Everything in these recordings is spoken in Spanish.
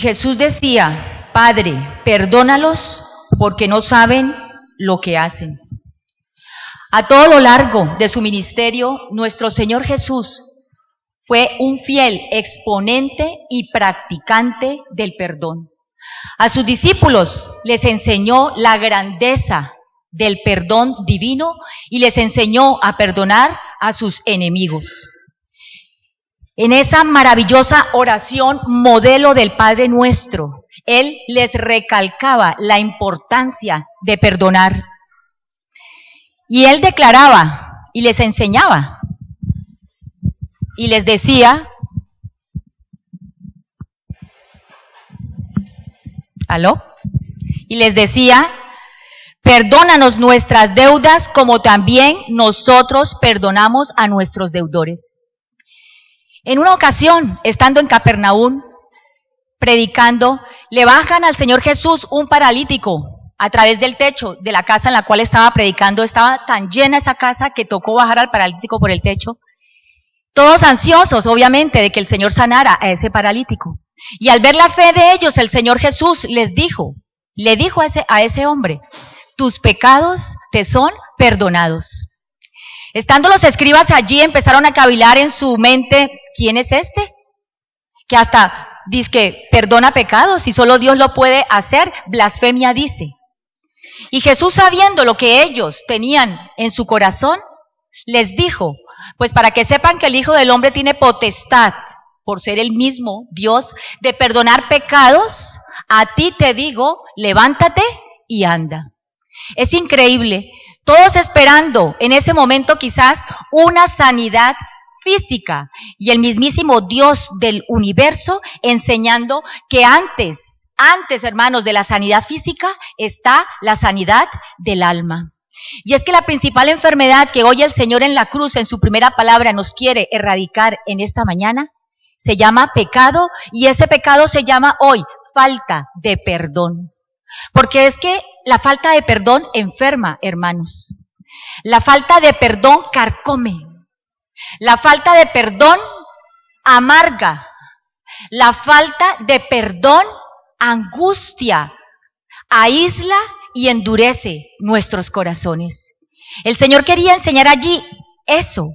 Jesús decía: Padre, perdónalos porque no saben lo que hacen. A todo lo largo de su ministerio, nuestro Señor Jesús fue un fiel exponente y practicante del perdón. A sus discípulos les enseñó la grandeza del perdón divino y les enseñó a perdonar a sus enemigos. En esa maravillosa oración modelo del Padre Nuestro, Él les recalcaba la importancia de perdonar. Y Él declaraba y les enseñaba y les decía: ¿aló? Y les decía: perdónanos nuestras deudas como también nosotros perdonamos a nuestros deudores. En una ocasión, estando en Capernaum, predicando, le bajan al Señor Jesús un paralítico a través del techo de la casa en la cual estaba predicando. Estaba tan llena esa casa que tocó bajar al paralítico por el techo. Todos ansiosos, obviamente, de que el Señor sanara a ese paralítico. Y al ver la fe de ellos, el Señor Jesús le dijo a ese hombre: tus pecados te son perdonados. Estando los escribas allí, empezaron a cavilar en su mente: ¿quién es este? Que hasta dice que perdona pecados y solo Dios lo puede hacer, blasfemia dice. Y Jesús, sabiendo lo que ellos tenían en su corazón, les dijo: pues para que sepan que el Hijo del Hombre tiene potestad, por ser el mismo Dios, de perdonar pecados, a ti te digo, levántate y anda. Es increíble, todos esperando en ese momento quizás una sanidad física, y el mismísimo Dios del universo enseñando que antes, hermanos, de la sanidad física está la sanidad del alma. Y es que la principal enfermedad que hoy el Señor en la cruz, en su primera palabra, nos quiere erradicar en esta mañana, se llama pecado, y ese pecado se llama hoy falta de perdón. Porque es que la falta de perdón enferma, hermanos. La falta de perdón carcome. La falta de perdón amarga. La falta de perdón angustia, aísla y endurece nuestros corazones. El Señor quería enseñar allí eso,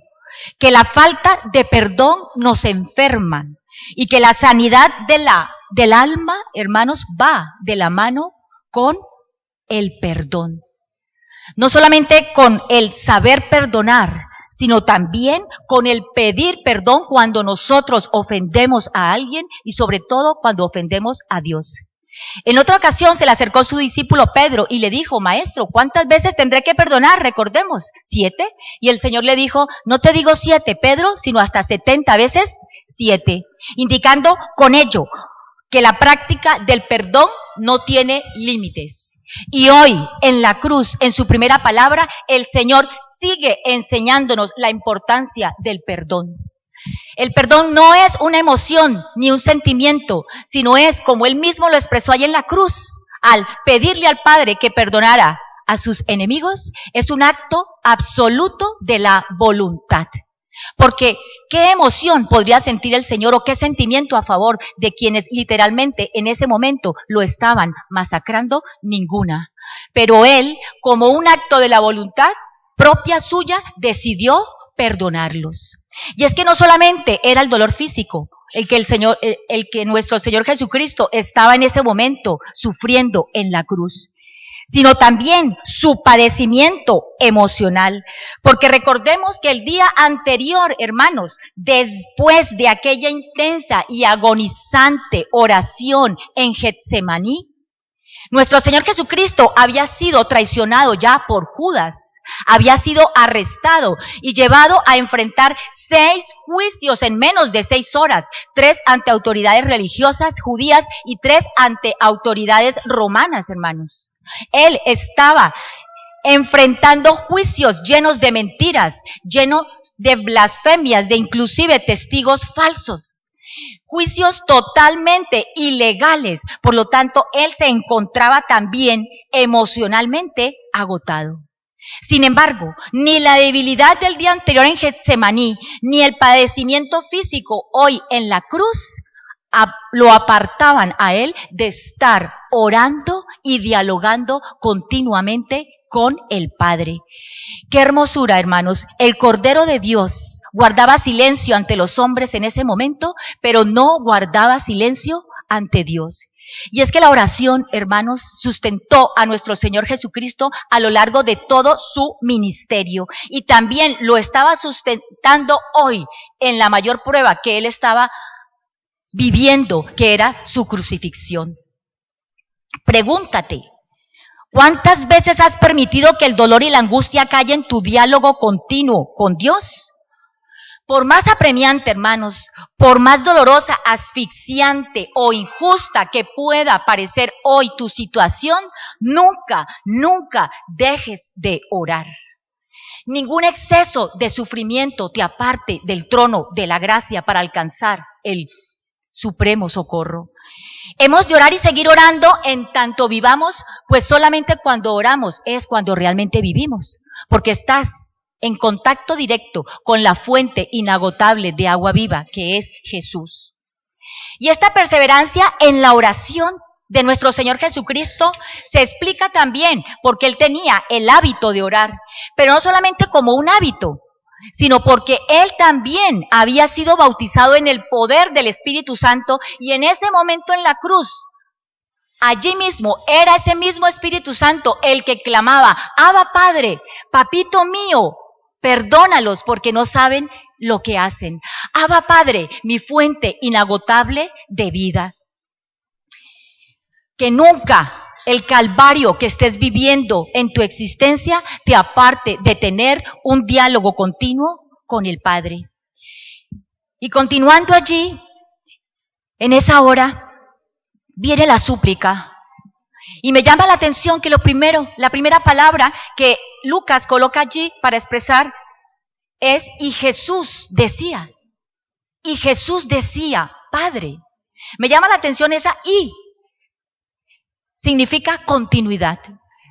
que la falta de perdón nos enferma y que la sanidad del alma, hermanos, va de la mano con el perdón. No solamente con el saber perdonar, sino también con el pedir perdón cuando nosotros ofendemos a alguien y sobre todo cuando ofendemos a Dios. En otra ocasión se le acercó su discípulo Pedro y le dijo: maestro, ¿cuántas veces tendré que perdonar? Recordemos, 7. Y el Señor le dijo: no te digo 7, Pedro, sino hasta 70 veces 7, indicando con ello que la práctica del perdón no tiene límites. Y hoy en la cruz, en su primera palabra, el Señor sigue enseñándonos la importancia del perdón. El perdón no es una emoción ni un sentimiento, sino es, como Él mismo lo expresó ahí en la cruz, al pedirle al Padre que perdonara a sus enemigos, es un acto absoluto de la voluntad. Porque ¿qué emoción podría sentir el Señor o qué sentimiento a favor de quienes literalmente en ese momento lo estaban masacrando? Ninguna. Pero Él, como un acto de la voluntad propia suya, decidió perdonarlos. Y es que no solamente era el dolor físico el que nuestro Señor Jesucristo estaba en ese momento sufriendo en la cruz, sino también su padecimiento emocional. Porque recordemos que el día anterior, hermanos, después de aquella intensa y agonizante oración en Getsemaní, nuestro Señor Jesucristo había sido traicionado ya por Judas, había sido arrestado y llevado a enfrentar 6 juicios en menos de 6 horas, 3 ante autoridades religiosas judías y 3 ante autoridades romanas, hermanos. Él estaba enfrentando juicios llenos de mentiras, llenos de blasfemias, de inclusive testigos falsos. Juicios totalmente ilegales. Por lo tanto, él se encontraba también emocionalmente agotado. Sin embargo, ni la debilidad del día anterior en Getsemaní, ni el padecimiento físico hoy en la cruz lo apartaban a él de estar orando y dialogando continuamente con el Padre. Qué hermosura, hermanos. El Cordero de Dios guardaba silencio ante los hombres en ese momento, pero no guardaba silencio ante Dios. Y es que la oración, hermanos, sustentó a nuestro Señor Jesucristo a lo largo de todo su ministerio. Y también lo estaba sustentando hoy en la mayor prueba que Él estaba viviendo, que era su crucifixión. Pregúntate, ¿cuántas veces has permitido que el dolor y la angustia callen tu diálogo continuo con Dios? Por más apremiante, hermanos, por más dolorosa, asfixiante o injusta que pueda parecer hoy tu situación, nunca dejes de orar. Ningún exceso de sufrimiento te aparte del trono de la gracia para alcanzar el supremo socorro. Hemos de orar y seguir orando en tanto vivamos, pues solamente cuando oramos es cuando realmente vivimos, porque estás en contacto directo con la fuente inagotable de agua viva que es Jesús. Y esta perseverancia en la oración de nuestro Señor Jesucristo se explica también porque Él tenía el hábito de orar, pero no solamente como un hábito, sino porque Él también había sido bautizado en el poder del Espíritu Santo y en ese momento en la cruz, allí mismo, era ese mismo Espíritu Santo el que clamaba, Abba Padre, papito mío, perdónalos porque no saben lo que hacen. Abba Padre, mi fuente inagotable de vida. Que nunca el calvario que estés viviendo en tu existencia te aparte de tener un diálogo continuo con el Padre. Y continuando allí, en esa hora, viene la súplica. Y me llama la atención que la primera palabra que Lucas coloca allí para expresar es, y Jesús decía, Padre. Me llama la atención esa y. Significa continuidad.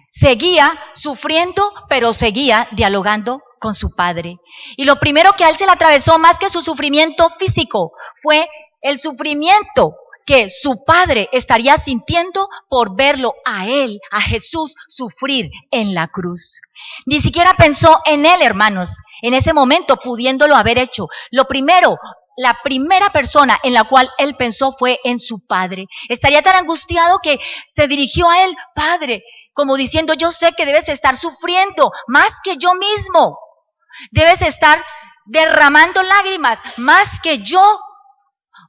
Seguía sufriendo, pero seguía dialogando con su Padre. Y lo primero que a él se le atravesó más que su sufrimiento físico fue el sufrimiento que su Padre estaría sintiendo por verlo a él, a Jesús, sufrir en la cruz. Ni siquiera pensó en él, hermanos, en ese momento pudiéndolo haber hecho. La primera persona en la cual él pensó fue en su Padre. Estaría tan angustiado que se dirigió a él, Padre, como diciendo, yo sé que debes estar sufriendo más que yo mismo. Debes estar derramando lágrimas más que yo.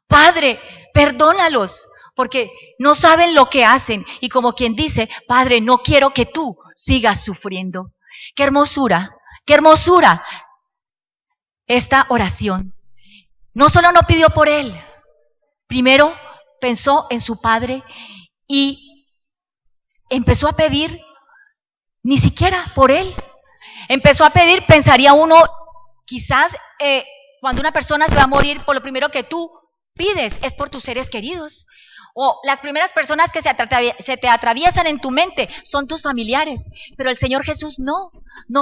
Padre, perdónalos, porque no saben lo que hacen. Y como quien dice, Padre, no quiero que tú sigas sufriendo. ¡Qué hermosura! ¡Qué hermosura! Esta oración. No solo no pidió por él, primero pensó en su Padre y empezó a pedir ni siquiera por él. Empezó a pedir, pensaría uno, quizás cuando una persona se va a morir, por lo primero que tú pides es por tus seres queridos. O las primeras personas que se te atraviesan en tu mente son tus familiares. Pero el Señor Jesús no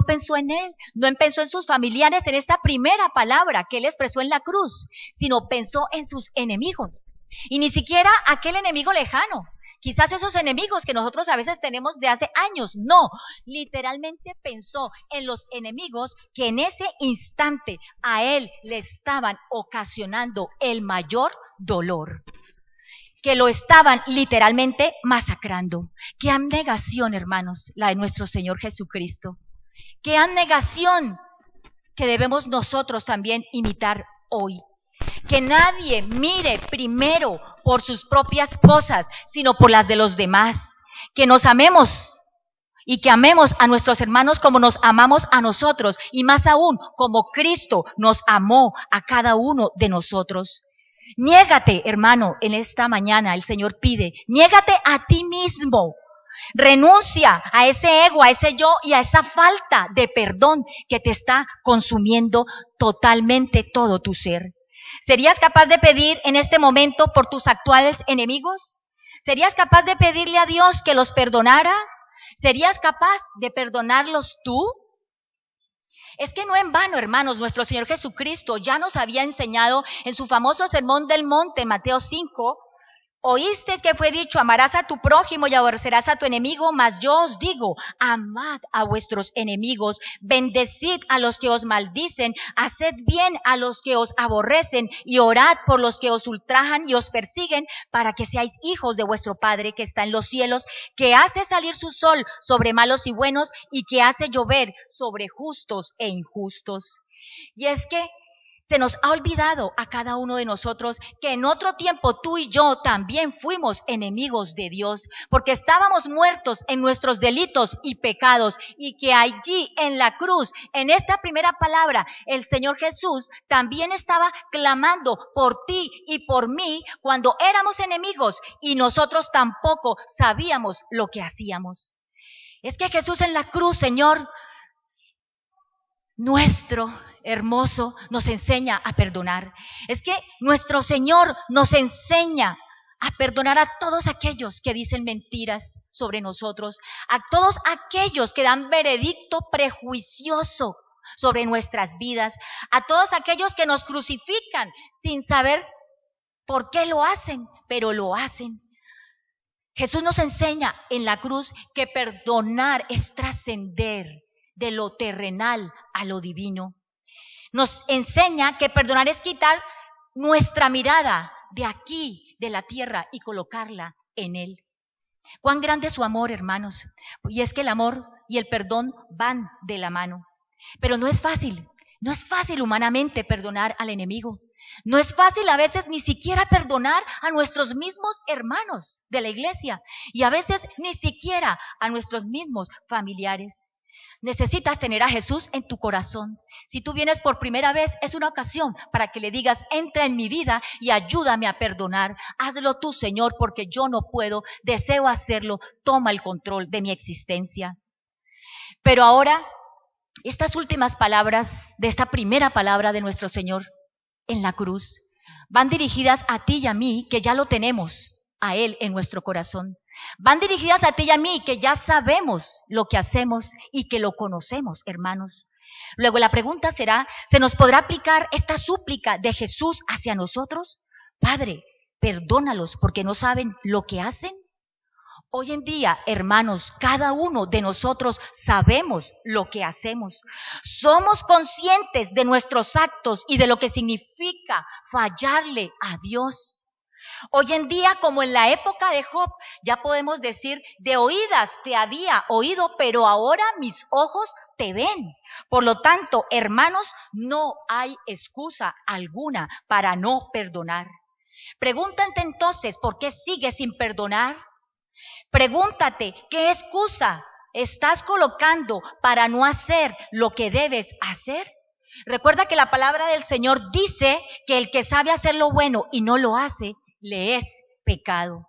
pensó en él, no pensó en sus familiares en esta primera palabra que él expresó en la cruz, sino pensó en sus enemigos. Y ni siquiera aquel enemigo lejano, quizás esos enemigos que nosotros a veces tenemos de hace años. No, literalmente pensó en los enemigos que en ese instante a él le estaban ocasionando el mayor dolor, que lo estaban literalmente masacrando. ¡Qué abnegación, hermanos, la de nuestro Señor Jesucristo! ¡Qué abnegación que debemos nosotros también imitar hoy! Que nadie mire primero por sus propias cosas, sino por las de los demás. Que nos amemos y que amemos a nuestros hermanos como nos amamos a nosotros, y más aún como Cristo nos amó a cada uno de nosotros. Niégate, hermano, en esta mañana el Señor pide, niégate a ti mismo. Renuncia a ese ego, a ese yo y a esa falta de perdón que te está consumiendo totalmente todo tu ser. ¿Serías capaz de pedir en este momento por tus actuales enemigos? ¿Serías capaz de pedirle a Dios que los perdonara? ¿Serías capaz de perdonarlos tú? Es que no en vano, hermanos, nuestro Señor Jesucristo ya nos había enseñado en su famoso Sermón del Monte, Mateo 5, oíste que fue dicho, amarás a tu prójimo y aborrecerás a tu enemigo, mas yo os digo, amad a vuestros enemigos, bendecid a los que os maldicen, haced bien a los que os aborrecen y orad por los que os ultrajan y os persiguen, para que seáis hijos de vuestro Padre que está en los cielos, que hace salir su sol sobre malos y buenos y que hace llover sobre justos e injustos. Y es que se nos ha olvidado a cada uno de nosotros que en otro tiempo tú y yo también fuimos enemigos de Dios, porque estábamos muertos en nuestros delitos y pecados, y que allí en la cruz, en esta primera palabra, el Señor Jesús también estaba clamando por ti y por mí cuando éramos enemigos y nosotros tampoco sabíamos lo que hacíamos. Es que Jesús en la cruz, Señor, nuestro hermoso, nos enseña a perdonar. Es que nuestro Señor nos enseña a perdonar a todos aquellos que dicen mentiras sobre nosotros, a todos aquellos que dan veredicto prejuicioso sobre nuestras vidas, a todos aquellos que nos crucifican sin saber por qué lo hacen, pero lo hacen. Jesús nos enseña en la cruz que perdonar es trascender de lo terrenal a lo divino. Nos enseña que perdonar es quitar nuestra mirada de aquí, de la tierra, y colocarla en Él. Cuán grande es su amor, hermanos. Y es que el amor y el perdón van de la mano. Pero no es fácil humanamente perdonar al enemigo. No es fácil a veces ni siquiera perdonar a nuestros mismos hermanos de la iglesia y a veces ni siquiera a nuestros mismos familiares. Necesitas tener a Jesús en tu corazón. Si tú vienes por primera vez, es una ocasión para que le digas, entra en mi vida y ayúdame a perdonar. Hazlo tú, Señor, porque yo no puedo, deseo hacerlo, toma el control de mi existencia. Pero ahora, estas últimas palabras de esta primera palabra de nuestro Señor en la cruz van dirigidas a ti y a mí, que ya lo tenemos a Él en nuestro corazón. Van dirigidas a ti y a mí, que ya sabemos lo que hacemos y que lo conocemos, hermanos. Luego la pregunta será, ¿se nos podrá aplicar esta súplica de Jesús hacia nosotros? Padre, perdónalos porque no saben lo que hacen. Hoy en día, hermanos, cada uno de nosotros sabemos lo que hacemos. Somos conscientes de nuestros actos y de lo que significa fallarle a Dios. Hoy en día, como en la época de Job, ya podemos decir, de oídas te había oído, pero ahora mis ojos te ven. Por lo tanto, hermanos, no hay excusa alguna para no perdonar. Pregúntate entonces, ¿por qué sigues sin perdonar? Pregúntate, ¿qué excusa estás colocando para no hacer lo que debes hacer? Recuerda que la palabra del Señor dice que el que sabe hacer lo bueno y no lo hace, le es pecado.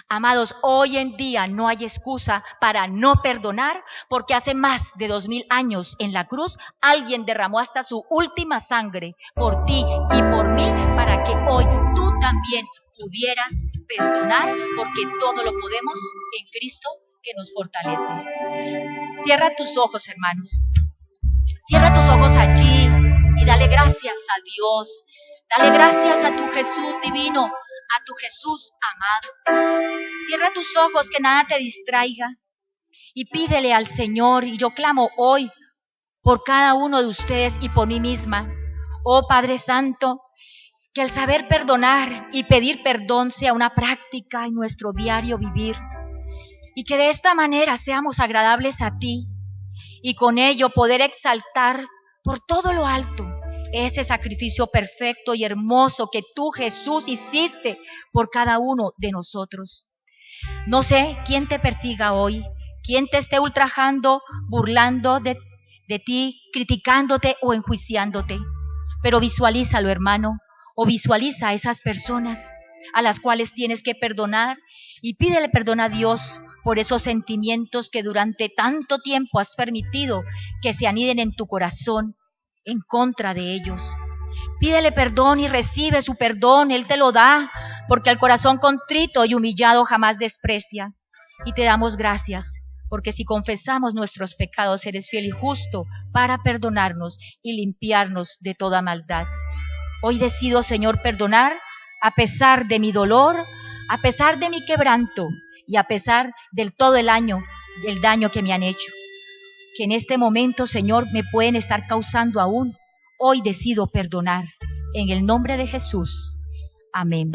Amados, hoy en día no hay excusa para no perdonar, porque hace más de 2000 años en la cruz alguien derramó hasta su última sangre por ti y por mí, para que hoy tú también pudieras perdonar, porque todo lo podemos en Cristo que nos fortalece. Cierra tus ojos, hermanos. Cierra tus ojos allí y dale gracias a Dios. Dale gracias a tu Jesús divino, a tu Jesús amado. Cierra tus ojos, que nada te distraiga, y pídele al Señor. Y yo clamo hoy por cada uno de ustedes y por mí misma. Oh Padre Santo, que el saber perdonar y pedir perdón sea una práctica en nuestro diario vivir, y que de esta manera seamos agradables a ti, y con ello poder exaltar por todo lo alto ese sacrificio perfecto y hermoso que tú, Jesús, hiciste por cada uno de nosotros. No sé quién te persiga hoy, quién te esté ultrajando, burlando de ti, criticándote o enjuiciándote, pero visualízalo, hermano, o visualiza a esas personas a las cuales tienes que perdonar, y pídele perdón a Dios por esos sentimientos que durante tanto tiempo has permitido que se aniden en tu corazón en contra de ellos. Pídele perdón y recibe su perdón, Él te lo da, porque al corazón contrito y humillado jamás desprecia. Y te damos gracias porque si confesamos nuestros pecados, eres fiel y justo para perdonarnos y limpiarnos de toda maldad. Hoy decido, Señor, perdonar a pesar de mi dolor, a pesar de mi quebranto y a pesar del todo el daño que me han hecho, que en este momento, Señor, me pueden estar causando aún. Hoy decido perdonar. En el nombre de Jesús. Amén.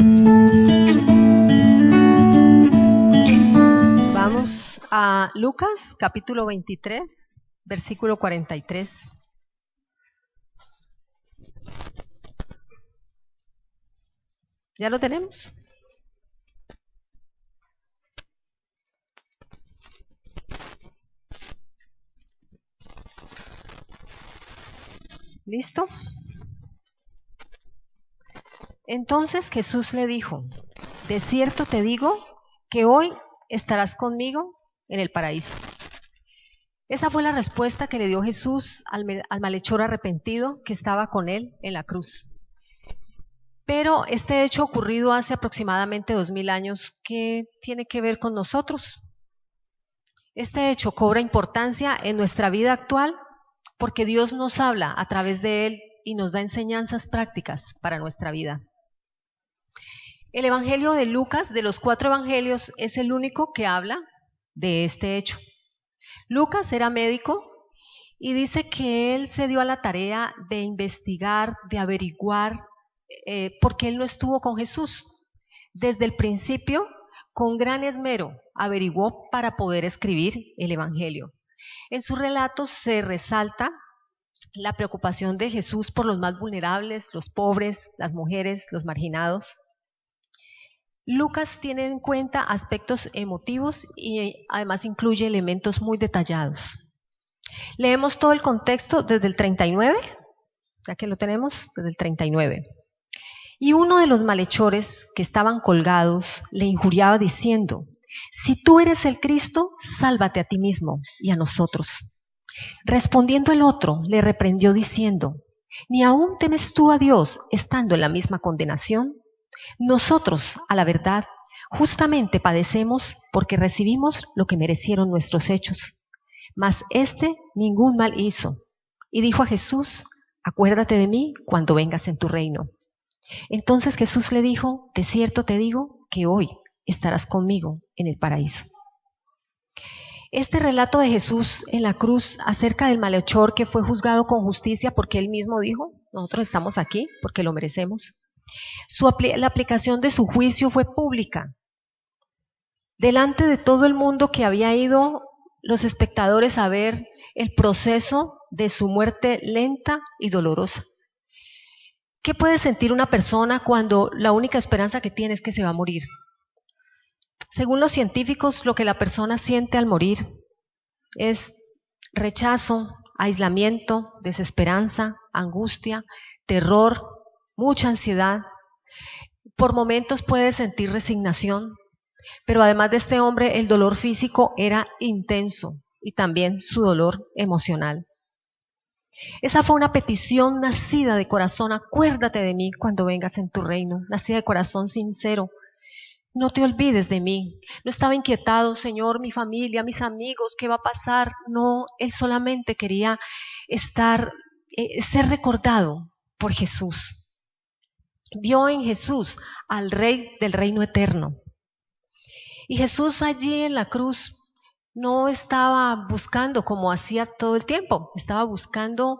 Vamos a Lucas, capítulo 23, versículo 43. ¿Ya lo tenemos? ¿Listo? Entonces Jesús le dijo: de cierto te digo que hoy estarás conmigo en el paraíso. Esa fue la respuesta que le dio Jesús al malhechor arrepentido que estaba con él en la cruz. Pero este hecho ocurrido hace aproximadamente 2000 años, ¿qué tiene que ver con nosotros? Este hecho cobra importancia en nuestra vida actual porque Dios nos habla a través de él y nos da enseñanzas prácticas para nuestra vida. El Evangelio de Lucas, de los 4 evangelios, es el único que habla de este hecho. Lucas era médico y dice que él se dio a la tarea de investigar, de averiguar, porque él no estuvo con Jesús. Desde el principio, con gran esmero, averiguó para poder escribir el Evangelio. En sus relatos se resalta la preocupación de Jesús por los más vulnerables, los pobres, las mujeres, los marginados. Lucas tiene en cuenta aspectos emotivos y además incluye elementos muy detallados. Leemos todo el contexto desde el 39, ya que lo tenemos, desde el 39. Y uno de los malhechores que estaban colgados le injuriaba diciendo: si tú eres el Cristo, sálvate a ti mismo y a nosotros. Respondiendo el otro, le reprendió diciendo: ¿ni aún temes tú a Dios estando en la misma condenación? Nosotros, a la verdad, justamente padecemos porque recibimos lo que merecieron nuestros hechos. Mas éste ningún mal hizo. Y dijo a Jesús: acuérdate de mí cuando vengas en tu reino. Entonces Jesús le dijo: de cierto te digo que hoy estarás conmigo en el paraíso. Este relato de Jesús en la cruz acerca del malhechor que fue juzgado con justicia porque él mismo dijo: nosotros estamos aquí porque lo merecemos. La aplicación de su juicio fue pública. Delante de todo el mundo que había ido los espectadores a ver el proceso de su muerte lenta y dolorosa. ¿Qué puede sentir una persona cuando la única esperanza que tiene es que se va a morir? Según los científicos, lo que la persona siente al morir es rechazo, aislamiento, desesperanza, angustia, terror, mucha ansiedad. Por momentos puede sentir resignación, pero además de este hombre, el dolor físico era intenso y también su dolor emocional. Esa fue una petición nacida de corazón: acuérdate de mí cuando vengas en tu reino, nacida de corazón sincero. No te olvides de mí. No estaba inquietado: Señor, mi familia, mis amigos, ¿qué va a pasar? No, él solamente quería ser recordado por Jesús. Vio en Jesús al Rey del reino eterno. Y Jesús allí en la cruz no estaba buscando como hacía todo el tiempo, estaba buscando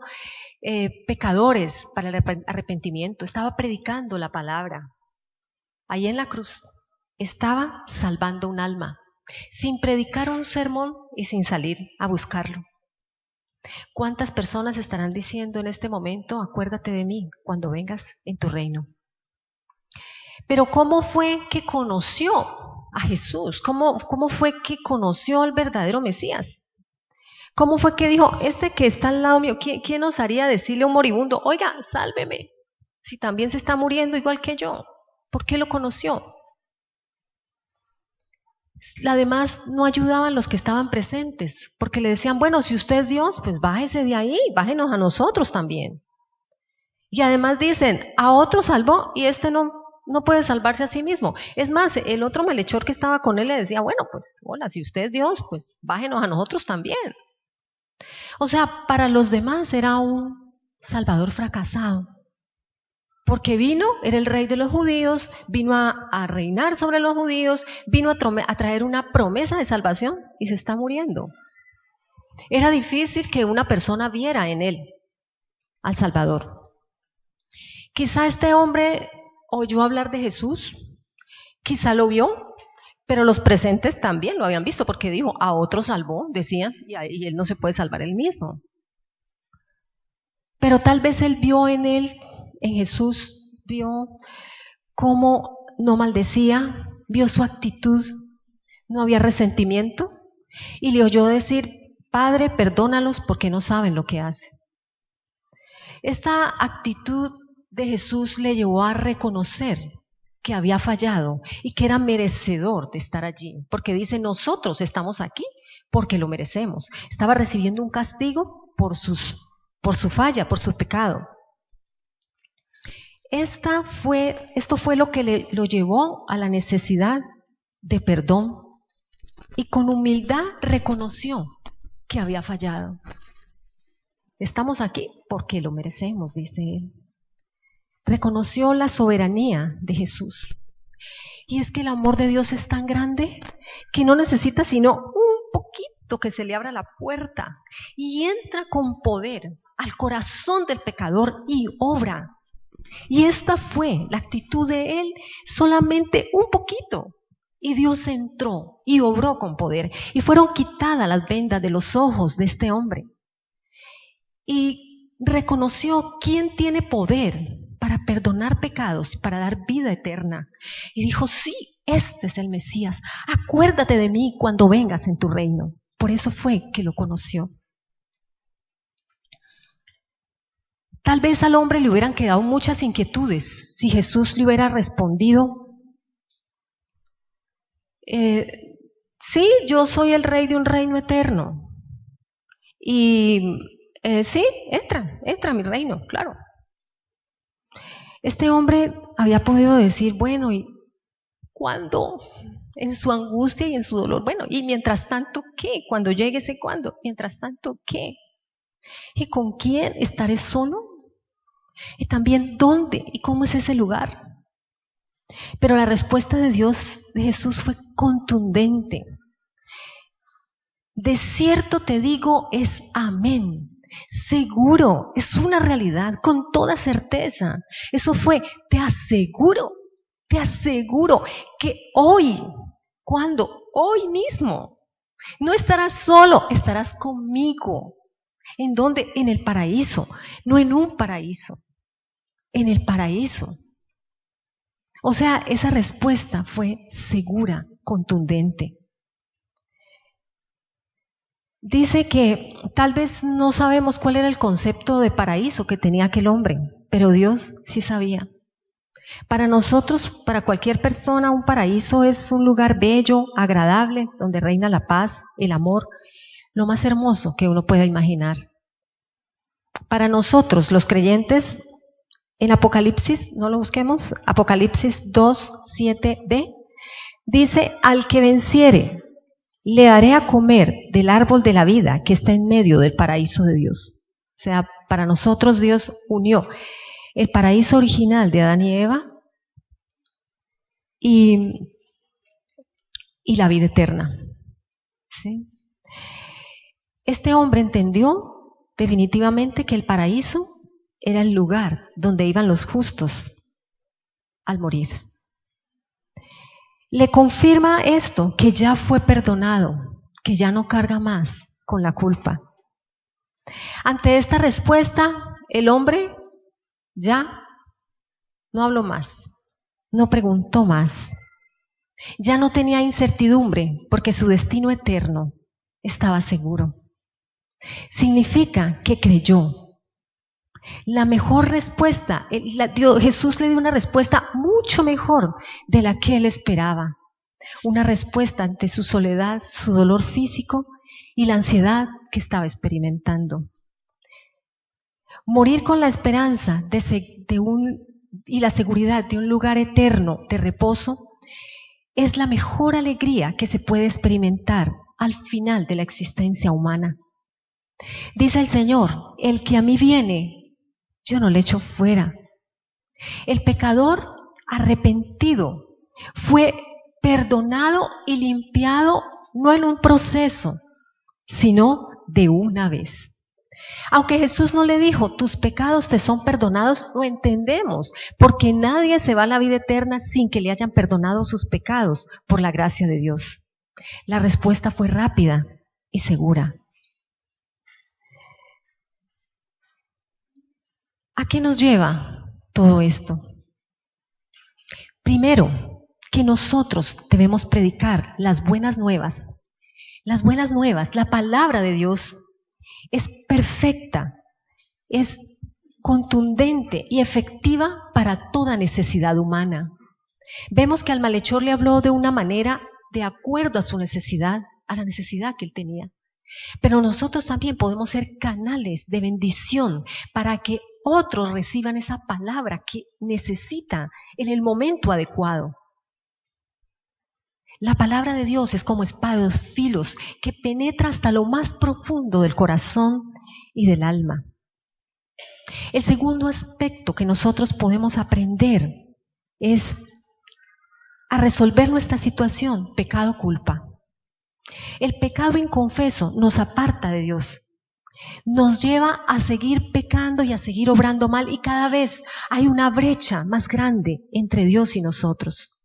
pecadores para el arrepentimiento, estaba predicando la palabra. Allí en la cruz estaba salvando un alma, sin predicar un sermón y sin salir a buscarlo. ¿Cuántas personas estarán diciendo en este momento: acuérdate de mí cuando vengas en tu reino? Pero ¿cómo fue que conoció a Jesús? ¿Cómo fue que conoció al verdadero Mesías? ¿Cómo fue que dijo: este que está al lado mío, ¿quién osaría decirle a un moribundo: oiga, sálveme, si también se está muriendo igual que yo? ¿Por qué lo conoció? Además, no ayudaban los que estaban presentes, porque le decían: bueno, si usted es Dios, pues bájese de ahí, bájenos a nosotros también. Y además dicen: a otro salvó y este no no puede salvarse a sí mismo. Es más, el otro malhechor que estaba con él le decía, bueno, pues, hola, si usted es Dios, pues bájenos a nosotros también. O sea, para los demás era un Salvador fracasado. Porque vino, era el rey de los judíos, vino a reinar sobre los judíos, vino a traer una promesa de salvación y se está muriendo. Era difícil que una persona viera en él al Salvador. Quizá este hombre oyó hablar de Jesús, quizá lo vio, pero los presentes también lo habían visto porque dijo, a otro salvó, decían, y él no se puede salvar él mismo. Pero tal vez él vio en Jesús, vio cómo no maldecía, vio su actitud, no había resentimiento, y le oyó decir, Padre, perdónalos porque no saben lo que hacen. Esta actitud de Jesús le llevó a reconocer que había fallado y que era merecedor de estar allí, porque dice, nosotros estamos aquí porque lo merecemos. Estaba recibiendo un castigo por su falla, por su pecado. Esto fue lo que lo llevó a la necesidad de perdón y con humildad reconoció que había fallado. Estamos aquí porque lo merecemos, dice él. Reconoció la soberanía de Jesús. Y es que el amor de Dios es tan grande que no necesita sino un poquito que se le abra la puerta y entra con poder al corazón del pecador y obra. Y esta fue la actitud de él, solamente un poquito. Y Dios entró y obró con poder. Y fueron quitadas las vendas de los ojos de este hombre. Y reconoció quién tiene poder para perdonar pecados, para dar vida eterna. Y dijo, sí, este es el Mesías. Acuérdate de mí cuando vengas en tu reino. Por eso fue que lo conoció. Tal vez al hombre le hubieran quedado muchas inquietudes si Jesús le hubiera respondido, sí, yo soy el rey de un reino eterno. Y sí, entra a mi reino, claro. Este hombre había podido decir, bueno, ¿y cuándo? En su angustia y en su dolor. Bueno, ¿y mientras tanto qué? Cuando llegue ese cuándo. Mientras tanto, ¿qué? ¿Y con quién? ¿Estaré solo? Y también, ¿dónde? ¿Y cómo es ese lugar? Pero la respuesta de Dios, de Jesús, fue contundente. De cierto te digo, es amén. Seguro, es una realidad, con toda certeza. Eso fue, te aseguro que hoy, ¿cuándo? Hoy mismo. No estarás solo, estarás conmigo. ¿En dónde? En el paraíso, no en un paraíso, en el paraíso. O sea, esa respuesta fue segura, contundente. Dice que tal vez no sabemos cuál era el concepto de paraíso que tenía aquel hombre, pero Dios sí sabía. Para nosotros, para cualquier persona, un paraíso es un lugar bello, agradable, donde reina la paz, el amor, lo más hermoso que uno pueda imaginar. Para nosotros, los creyentes, en Apocalipsis, no lo busquemos, Apocalipsis 2:7b, dice, al que venciere, le daré a comer del árbol de la vida que está en medio del paraíso de Dios. O sea, para nosotros Dios unió el paraíso original de Adán y Eva y la vida eterna. ¿Sí? Este hombre entendió definitivamente que el paraíso era el lugar donde iban los justos al morir. Le confirma esto, que ya fue perdonado, que ya no carga más con la culpa. Ante esta respuesta, el hombre ya no habló más, no preguntó más. Ya no tenía incertidumbre porque su destino eterno estaba seguro. Significa que creyó. La mejor respuesta, Jesús le dio una respuesta mucho mejor de la que él esperaba. Una respuesta ante su soledad, su dolor físico y la ansiedad que estaba experimentando. Morir con la esperanza de un y la seguridad de un lugar eterno de reposo es la mejor alegría que se puede experimentar al final de la existencia humana. Dice el Señor, el que a mí viene, yo no le echo fuera. El pecador arrepentido fue perdonado y limpiado no en un proceso, sino de una vez. Aunque Jesús no le dijo, tus pecados te son perdonados, lo entendemos, porque nadie se va a la vida eterna sin que le hayan perdonado sus pecados por la gracia de Dios. La respuesta fue rápida y segura. ¿A qué nos lleva todo esto? Primero, que nosotros debemos predicar las buenas nuevas. Las buenas nuevas, la palabra de Dios es perfecta, es contundente y efectiva para toda necesidad humana. Vemos que al malhechor le habló de una manera de acuerdo a su necesidad, a la necesidad que él tenía. Pero nosotros también podemos ser canales de bendición para que otros reciban esa palabra que necesitan en el momento adecuado. La palabra de Dios es como espada de dos filos que penetra hasta lo más profundo del corazón y del alma. El segundo aspecto que nosotros podemos aprender es a resolver nuestra situación, pecado-culpa. El pecado inconfeso nos aparta de Dios, nos lleva a seguir pecando y a seguir obrando mal, y cada vez hay una brecha más grande entre Dios y nosotros.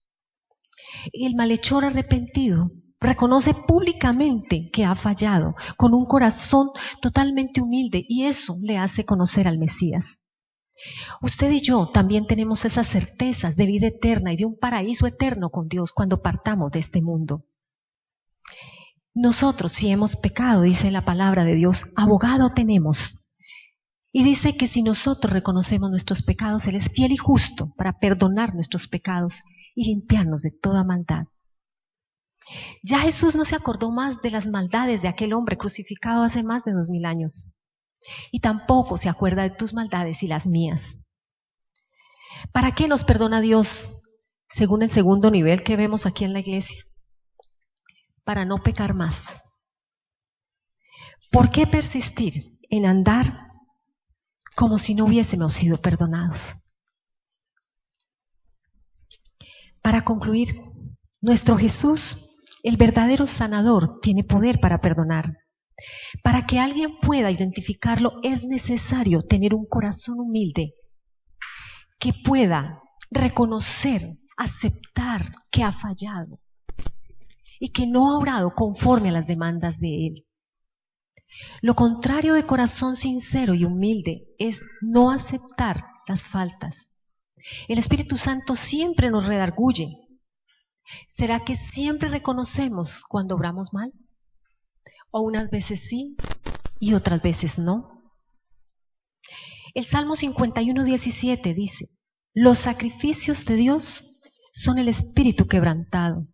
El malhechor arrepentido reconoce públicamente que ha fallado, con un corazón totalmente humilde, y eso le hace conocer al Mesías. Usted y yo también tenemos esas certezas de vida eterna y de un paraíso eterno con Dios cuando partamos de este mundo. Nosotros, si hemos pecado, dice la palabra de Dios, abogado tenemos. Y dice que si nosotros reconocemos nuestros pecados, Él es fiel y justo para perdonar nuestros pecados y limpiarnos de toda maldad. Ya Jesús no se acordó más de las maldades de aquel hombre crucificado hace más de 2000 años. Y tampoco se acuerda de tus maldades y las mías. ¿Para qué nos perdona Dios? Según el segundo nivel que vemos aquí en la iglesia. Para no pecar más. ¿Por qué persistir en andar como si no hubiésemos sido perdonados? Para concluir, nuestro Jesús, el verdadero sanador, tiene poder para perdonar. Para que alguien pueda identificarlo es necesario tener un corazón humilde que pueda reconocer, aceptar que ha fallado y que no ha obrado conforme a las demandas de Él. Lo contrario de corazón sincero y humilde es no aceptar las faltas. El Espíritu Santo siempre nos redarguye. ¿Será que siempre reconocemos cuando obramos mal? ¿O unas veces sí y otras veces no? El Salmo 51:17 dice: los sacrificios de Dios son el espíritu quebrantado.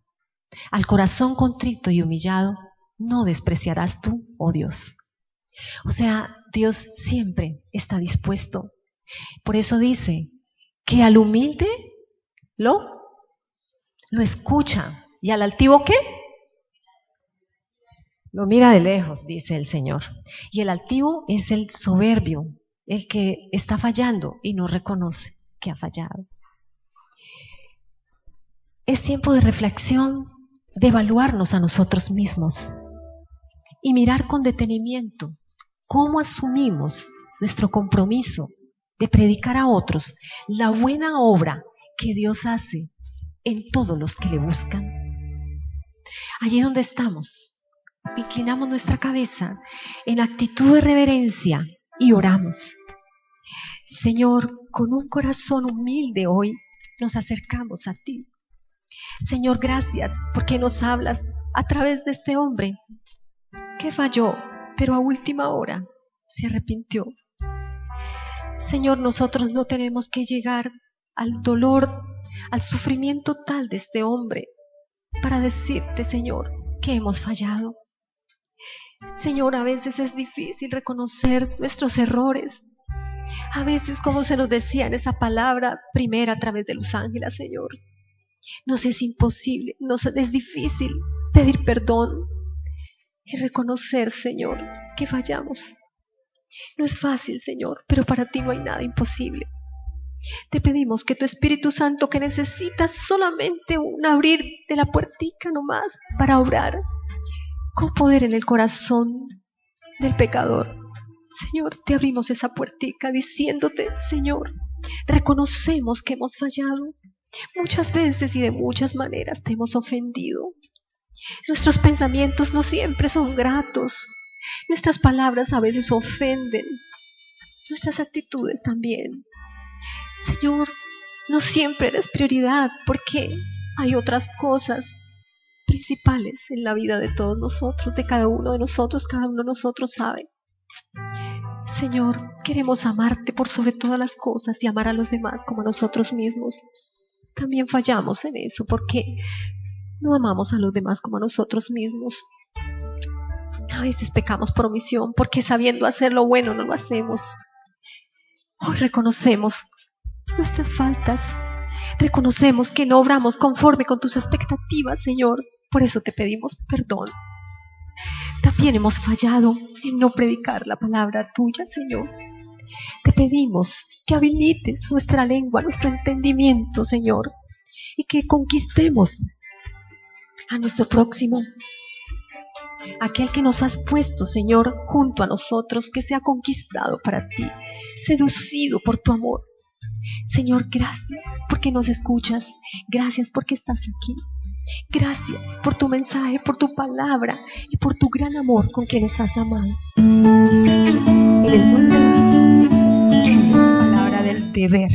Al corazón contrito y humillado no despreciarás tú, oh Dios. O sea, Dios siempre está dispuesto. Por eso dice que al humilde lo escucha, y al altivo ¿qué? Lo mira de lejos, dice el Señor. Y el altivo es el soberbio, el que está fallando y no reconoce que ha fallado. Es tiempo de reflexión, de evaluarnos a nosotros mismos y mirar con detenimiento cómo asumimos nuestro compromiso de predicar a otros la buena obra que Dios hace en todos los que le buscan. Allí donde estamos, inclinamos nuestra cabeza en actitud de reverencia y oramos. Señor, con un corazón humilde hoy nos acercamos a ti. Señor, gracias porque nos hablas a través de este hombre que falló, pero a última hora se arrepintió. Señor, nosotros no tenemos que llegar al dolor, al sufrimiento tal de este hombre para decirte, Señor, que hemos fallado. Señor, a veces es difícil reconocer nuestros errores. A veces, como se nos decía en esa palabra primera a través de los ángeles, Señor, nos es imposible, nos es difícil pedir perdón y reconocer, Señor, que fallamos. No es fácil, Señor, pero para ti no hay nada imposible. Te pedimos que tu Espíritu Santo, que necesitas solamente un abrir de la puertica nomás para obrar con poder en el corazón del pecador. Señor, te abrimos esa puertica diciéndote, Señor, reconocemos que hemos fallado. Muchas veces y de muchas maneras te hemos ofendido. Nuestros pensamientos no siempre son gratos. Nuestras palabras a veces ofenden. Nuestras actitudes también. Señor, no siempre eres prioridad porque hay otras cosas principales en la vida de todos nosotros, de cada uno de nosotros. Cada uno de nosotros sabe. Señor, queremos amarte por sobre todas las cosas y amar a los demás como a nosotros mismos. También fallamos en eso porque no amamos a los demás como a nosotros mismos. A veces pecamos por omisión porque sabiendo hacer lo bueno no lo hacemos. Hoy reconocemos nuestras faltas. Reconocemos que no obramos conforme con tus expectativas, Señor. Por eso te pedimos perdón. También hemos fallado en no predicar la palabra tuya, Señor. Te pedimos que habilites nuestra lengua, nuestro entendimiento, Señor, y que conquistemos a nuestro próximo, aquel que nos has puesto, Señor, junto a nosotros, que sea conquistado para ti, seducido por tu amor. Señor, gracias porque nos escuchas, gracias porque estás aquí. Gracias por tu mensaje, por tu palabra y por tu gran amor con que nos has amado. En el nombre de Jesús. La palabra del deber.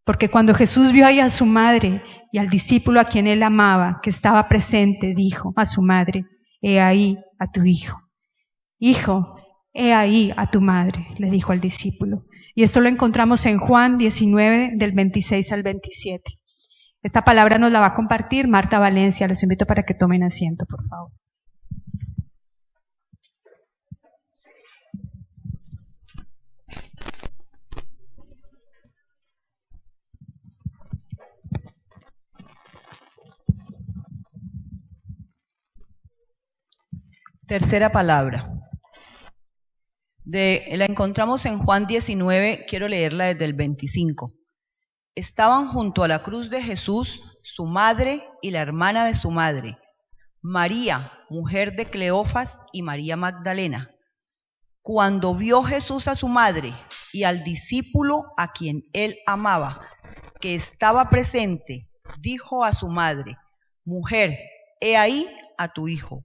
Porque cuando Jesús vio ahí a su madre y al discípulo a quien él amaba, que estaba presente, dijo a su madre: he ahí a tu hijo. Hijo, he ahí a tu madre, le dijo al discípulo. Y esto lo encontramos en Juan 19, del 26 al 27. Esta palabra nos la va a compartir Marta Valencia. Los invito para que tomen asiento, por favor. Tercera palabra. La encontramos en Juan 19, quiero leerla desde el 25. Estaban junto a la cruz de Jesús su madre y la hermana de su madre, María, mujer de Cleofas, y María Magdalena. Cuando vio Jesús a su madre y al discípulo a quien él amaba, que estaba presente, dijo a su madre: mujer, he ahí a tu hijo.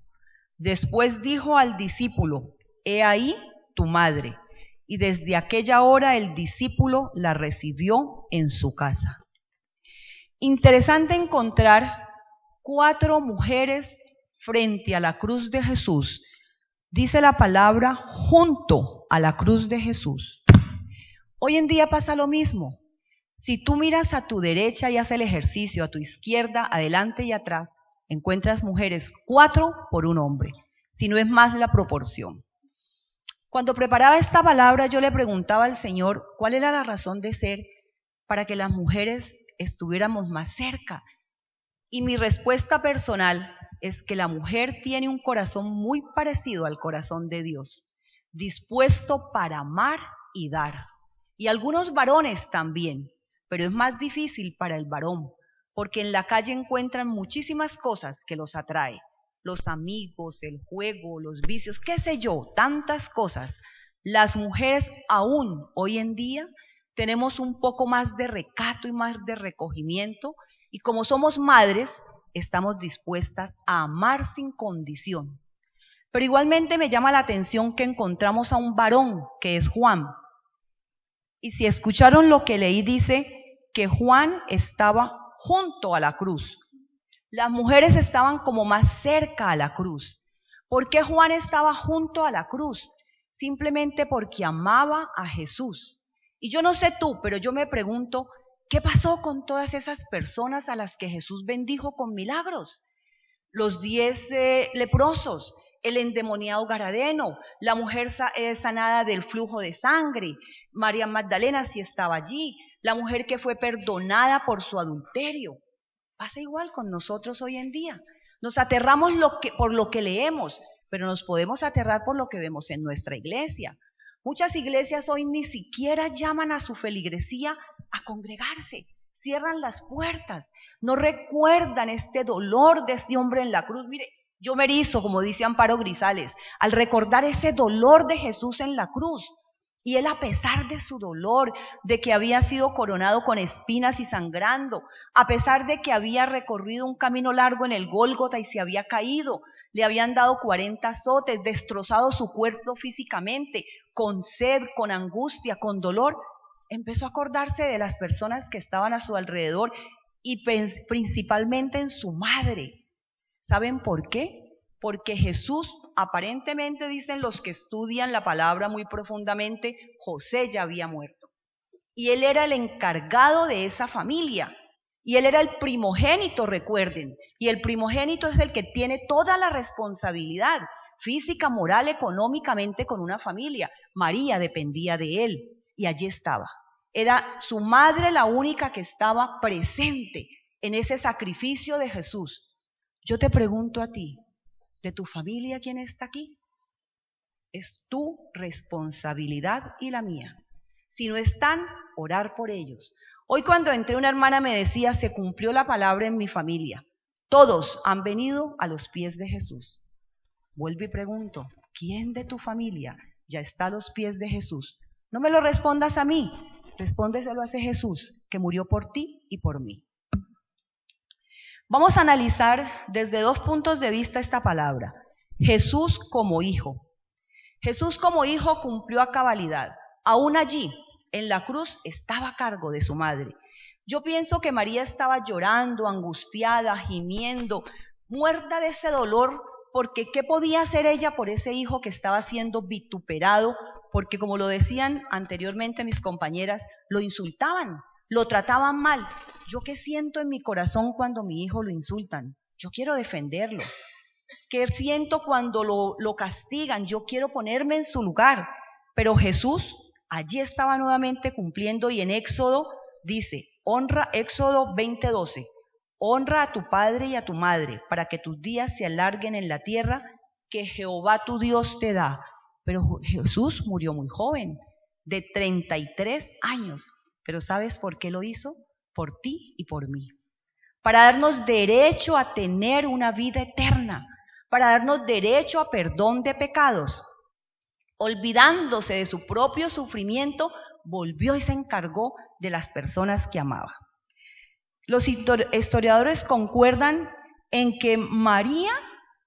Después dijo al discípulo: he ahí tu madre. Y desde aquella hora el discípulo la recibió en su casa. Interesante encontrar 4 mujeres frente a la cruz de Jesús. Dice la palabra junto a la cruz de Jesús. Hoy en día pasa lo mismo. Si tú miras a tu derecha y haces el ejercicio, a tu izquierda, adelante y atrás, encuentras mujeres 4 por un hombre, si no es más la proporción. Cuando preparaba esta palabra, yo le preguntaba al Señor cuál era la razón de ser para que las mujeres estuviéramos más cerca. Y mi respuesta personal es que la mujer tiene un corazón muy parecido al corazón de Dios, dispuesto para amar y dar. Y algunos varones también, pero es más difícil para el varón, porque en la calle encuentran muchísimas cosas que los atrae. Los amigos, el juego, los vicios, qué sé yo, tantas cosas. Las mujeres aún hoy en día tenemos un poco más de recato y más de recogimiento, y como somos madres, estamos dispuestas a amar sin condición. Pero igualmente me llama la atención que encontramos a un varón, que es Juan. Y si escucharon lo que leí, dice que Juan estaba junto a la cruz. Las mujeres estaban como más cerca a la cruz. ¿Por qué Juan estaba junto a la cruz? Simplemente porque amaba a Jesús. Y yo no sé tú, pero yo me pregunto, ¿qué pasó con todas esas personas a las que Jesús bendijo con milagros? Los 10 leprosos el endemoniado Gadareno, la mujer sanada del flujo de sangre, María Magdalena sí estaba allí, la mujer que fue perdonada por su adulterio. Pasa igual con nosotros hoy en día. Nos aterramos por lo que leemos, pero nos podemos aterrar por lo que vemos en nuestra iglesia. Muchas iglesias hoy ni siquiera llaman a su feligresía a congregarse, cierran las puertas, no recuerdan este dolor de este hombre en la cruz. Mire, yo me erizo, como dice Amparo Grisales, al recordar ese dolor de Jesús en la cruz. Y él, a pesar de su dolor, de que había sido coronado con espinas y sangrando, a pesar de que había recorrido un camino largo en el Gólgota y se había caído, le habían dado 40 azotes, destrozado su cuerpo físicamente, con sed, con angustia, con dolor, empezó a acordarse de las personas que estaban a su alrededor y principalmente en su madre. ¿Saben por qué? Porque Jesús, aparentemente, dicen los que estudian la palabra muy profundamente, José ya había muerto. Y él era el encargado de esa familia. Y él era el primogénito, recuerden. Y el primogénito es el que tiene toda la responsabilidad física, moral, económicamente con una familia. María dependía de él y allí estaba. Era su madre la única que estaba presente en ese sacrificio de Jesús. Yo te pregunto a ti, ¿de tu familia quién está aquí? Es tu responsabilidad y la mía. Si no están, orar por ellos. Hoy cuando entré, una hermana me decía, se cumplió la palabra en mi familia. Todos han venido a los pies de Jesús. Vuelvo y pregunto, ¿quién de tu familia ya está a los pies de Jesús? No me lo respondas a mí, respóndeselo a ese Jesús que murió por ti y por mí. Vamos a analizar desde 2 puntos de vista esta palabra. Jesús como hijo. Jesús como hijo cumplió a cabalidad. Aún allí, en la cruz, estaba a cargo de su madre. Yo pienso que María estaba llorando, angustiada, gimiendo, muerta de ese dolor, porque ¿qué podía hacer ella por ese hijo que estaba siendo vituperado? Porque como lo decían anteriormente mis compañeras, lo insultaban, lo trataban mal. ¿Yo qué siento en mi corazón cuando mi hijo lo insultan? Yo quiero defenderlo. ¿Qué siento cuando lo castigan? Yo quiero ponerme en su lugar. Pero Jesús allí estaba nuevamente cumpliendo, y en Éxodo dice, Éxodo 20:12, honra a tu padre y a tu madre para que tus días se alarguen en la tierra que Jehová tu Dios te da. Pero Jesús murió muy joven, de 33 años. ¿Pero sabes por qué lo hizo? Por ti y por mí. Para darnos derecho a tener una vida eterna, para darnos derecho a perdón de pecados. Olvidándose de su propio sufrimiento, volvió y se encargó de las personas que amaba. Los historiadores concuerdan en que María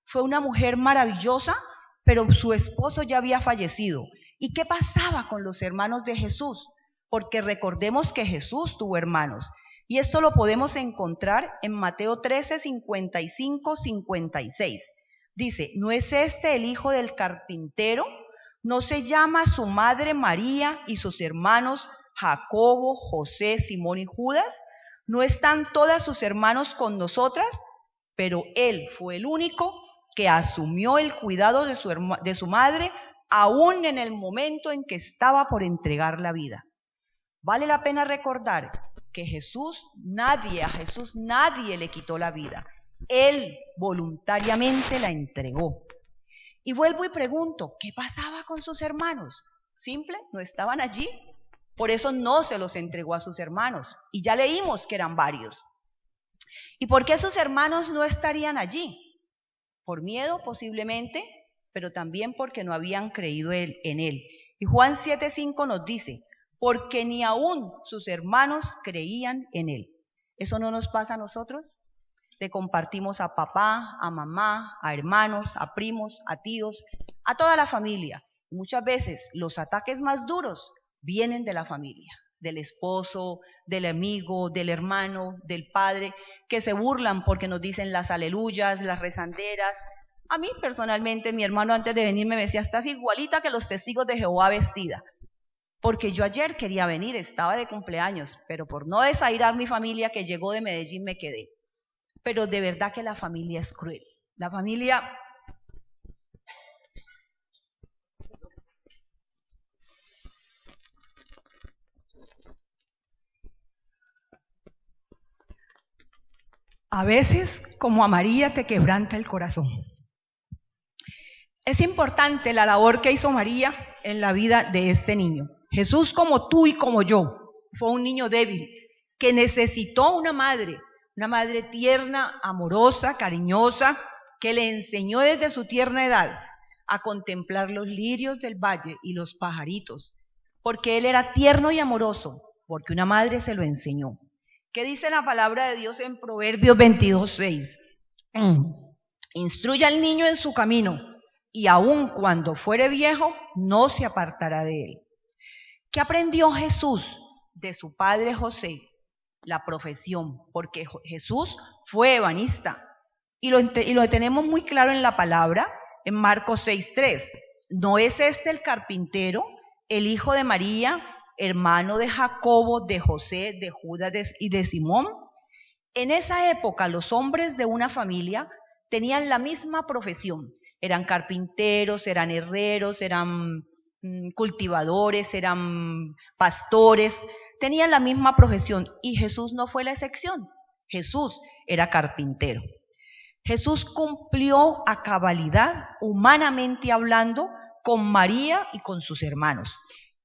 fue una mujer maravillosa, pero su esposo ya había fallecido. ¿Y qué pasaba con los hermanos de Jesús? Porque recordemos que Jesús tuvo hermanos. Y esto lo podemos encontrar en Mateo 13, 55, 56. Dice, ¿no es este el hijo del carpintero? ¿No se llama su madre María y sus hermanos Jacobo, José, Simón y Judas? ¿No están todas sus hermanos con nosotras? Pero él fue el único que asumió el cuidado de su madre, aún en el momento en que estaba por entregar la vida. Vale la pena recordar que a Jesús nadie le quitó la vida. Él voluntariamente la entregó. Y vuelvo y pregunto, ¿qué pasaba con sus hermanos? Simple, no estaban allí. Por eso no se los entregó a sus hermanos. Y ya leímos que eran varios. ¿Y por qué sus hermanos no estarían allí? Por miedo posiblemente, pero también porque no habían creído en él. Y Juan 7:5 nos dice, porque ni aún sus hermanos creían en él. ¿Eso no nos pasa a nosotros? Le compartimos a papá, a mamá, a hermanos, a primos, a tíos, a toda la familia. Muchas veces los ataques más duros vienen de la familia, del esposo, del amigo, del hermano, del padre, que se burlan porque nos dicen las aleluyas, las rezanderas. A mí personalmente, mi hermano antes de venir me decía, estás igualita que los testigos de Jehová vestida. Porque yo ayer quería venir, estaba de cumpleaños, pero por no desairar mi familia que llegó de Medellín me quedé. Pero de verdad que la familia es cruel. La familia a veces, como a María, te quebranta el corazón. Es importante la labor que hizo María en la vida de este niño. Jesús, como tú y como yo, fue un niño débil que necesitó una madre tierna, amorosa, cariñosa, que le enseñó desde su tierna edad a contemplar los lirios del valle y los pajaritos, porque él era tierno y amoroso, porque una madre se lo enseñó. ¿Qué dice la palabra de Dios en Proverbios 22:6? Instruye al niño en su camino, y aun cuando fuere viejo, no se apartará de él. ¿Qué aprendió Jesús de su padre José? La profesión, porque Jesús fue ebanista, y lo tenemos muy claro en la palabra, en Marcos 6:3. ¿No es este el carpintero, el hijo de María, hermano de Jacobo, de José, de Judas y de Simón? En esa época los hombres de una familia tenían la misma profesión. Eran carpinteros, eran herreros, eran cultivadores, eran pastores, tenían la misma profesión y Jesús no fue la excepción. Jesús era carpintero. Jesús cumplió a cabalidad, humanamente hablando, con María y con sus hermanos,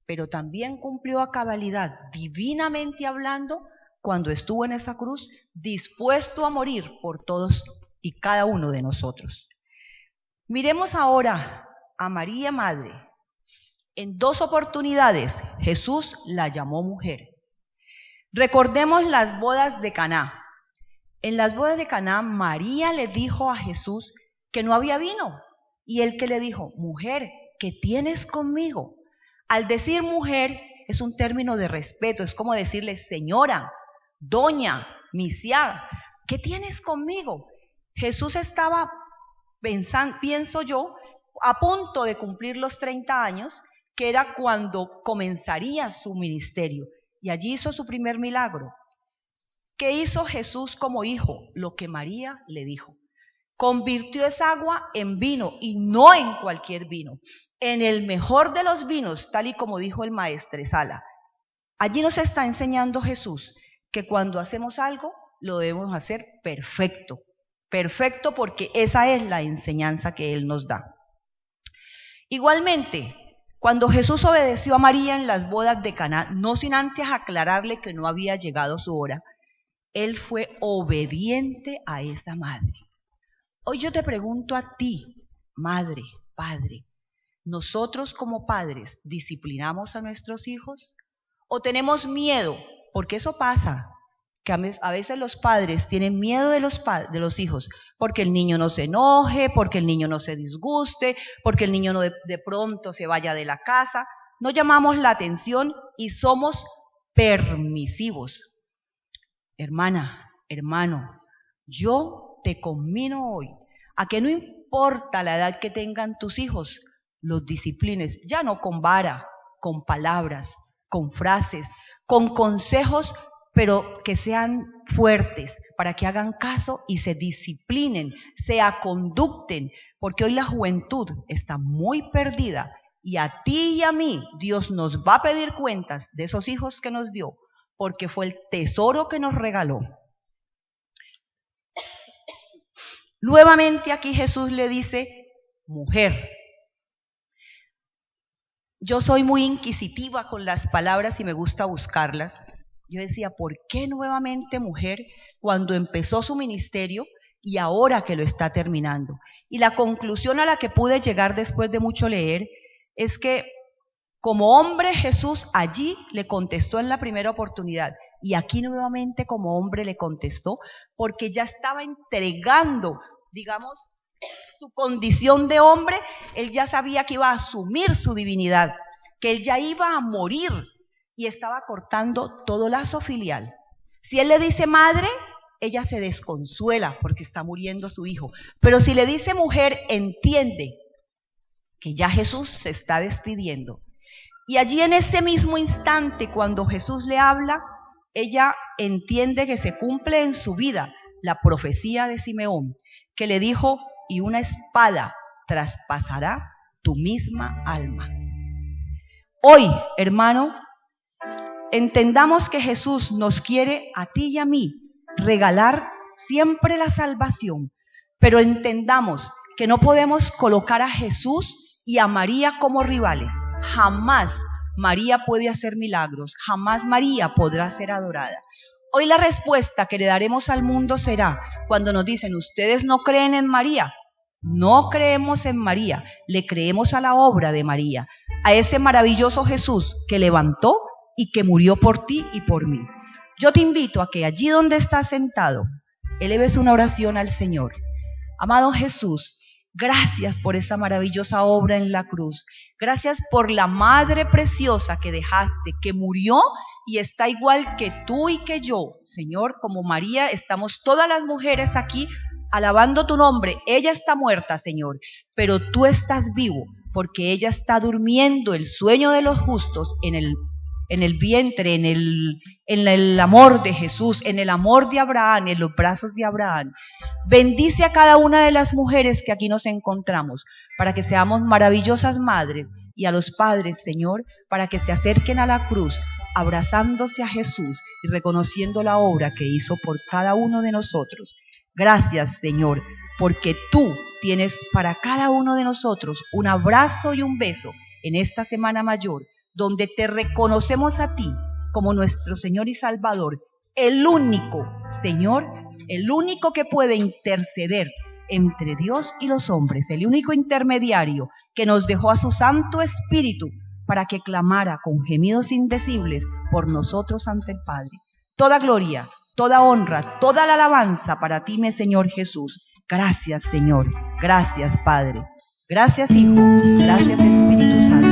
pero también cumplió a cabalidad, divinamente hablando, cuando estuvo en esa cruz, dispuesto a morir por todos y cada uno de nosotros. Miremos ahora a María Madre. En 2 oportunidades Jesús la llamó mujer. Recordemos las bodas de Caná. En las bodas de Caná, María le dijo a Jesús que no había vino, y él que le dijo: mujer, ¿qué tienes conmigo? Al decir mujer es un término de respeto, es como decirle señora, doña, misiá, ¿qué tienes conmigo? Jesús estaba pensando, pienso yo, a punto de cumplir los 30 años, que era cuando comenzaría su ministerio, y allí hizo su primer milagro. ¿Qué hizo Jesús como hijo? Lo que María le dijo. Convirtió esa agua en vino, y no en cualquier vino, en el mejor de los vinos, tal y como dijo el Maestresala. Allí nos está enseñando Jesús que cuando hacemos algo, lo debemos hacer perfecto. Perfecto, porque esa es la enseñanza que Él nos da. Igualmente, cuando Jesús obedeció a María en las bodas de Caná, no sin antes aclararle que no había llegado su hora, Él fue obediente a esa madre. Hoy yo te pregunto a ti, madre, padre, ¿nosotros como padres disciplinamos a nuestros hijos? ¿O tenemos miedo? Porque eso pasa, que a veces los padres tienen miedo de los hijos, porque el niño no se enoje, porque el niño no se disguste, porque el niño no de pronto se vaya de la casa. No llamamos la atención y somos permisivos. Hermana, hermano, yo te conmino hoy a que no importa la edad que tengan tus hijos, los disciplines, ya no con vara, con palabras, con frases, con consejos, pero que sean fuertes para que hagan caso y se disciplinen, se aconducten, porque hoy la juventud está muy perdida y a ti y a mí Dios nos va a pedir cuentas de esos hijos que nos dio, porque fue el tesoro que nos regaló. Nuevamente aquí Jesús le dice, mujer. Yo soy muy inquisitiva con las palabras y me gusta buscarlas. Yo decía, ¿por qué nuevamente mujer cuando empezó su ministerio y ahora que lo está terminando? Y la conclusión a la que pude llegar después de mucho leer es que como hombre Jesús allí le contestó en la primera oportunidad y aquí nuevamente como hombre le contestó porque ya estaba entregando, digamos, su condición de hombre. Él ya sabía que iba a asumir su divinidad, que él ya iba a morir y estaba cortando todo lazo filial. Si él le dice madre, ella se desconsuela porque está muriendo su hijo, pero si le dice mujer, entiende que ya Jesús se está despidiendo. Y allí en ese mismo instante, cuando Jesús le habla, ella entiende que se cumple en su vida la profecía de Simeón, que le dijo, y una espada traspasará tu misma alma. Hoy, hermano, entendamos que Jesús nos quiere a ti y a mí regalar siempre la salvación, pero entendamos que no podemos colocar a Jesús y a María como rivales. Jamás María puede hacer milagros, jamás María podrá ser adorada. Hoy la respuesta que le daremos al mundo será cuando nos dicen, ustedes no creen en María. No creemos en María, le creemos a la obra de María, a ese maravilloso Jesús que levantó y que murió por ti y por mí. Yo te invito a que allí donde estás sentado, eleves una oración al Señor. Amado Jesús, gracias por esa maravillosa obra en la cruz. Gracias por la Madre preciosa que dejaste, que murió y está igual que tú y que yo. Señor, como María, estamos todas las mujeres aquí alabando tu nombre. Ella está muerta, Señor, pero tú estás vivo, porque ella está durmiendo el sueño de los justos en el vientre, en el amor de Jesús, en el amor de Abraham, en los brazos de Abraham. Bendice a cada una de las mujeres que aquí nos encontramos, para que seamos maravillosas madres, y a los padres, Señor, para que se acerquen a la cruz, abrazándose a Jesús y reconociendo la obra que hizo por cada uno de nosotros. Gracias, Señor, porque tú tienes para cada uno de nosotros un abrazo y un beso en esta Semana Mayor, donde te reconocemos a ti como nuestro Señor y Salvador, el único, Señor, el único que puede interceder entre Dios y los hombres, el único intermediario que nos dejó a su Santo Espíritu para que clamara con gemidos indecibles por nosotros ante el Padre. Toda gloria, toda honra, toda la alabanza para ti, mi Señor Jesús. Gracias, Señor. Gracias, Padre. Gracias, Hijo. Gracias, Espíritu Santo.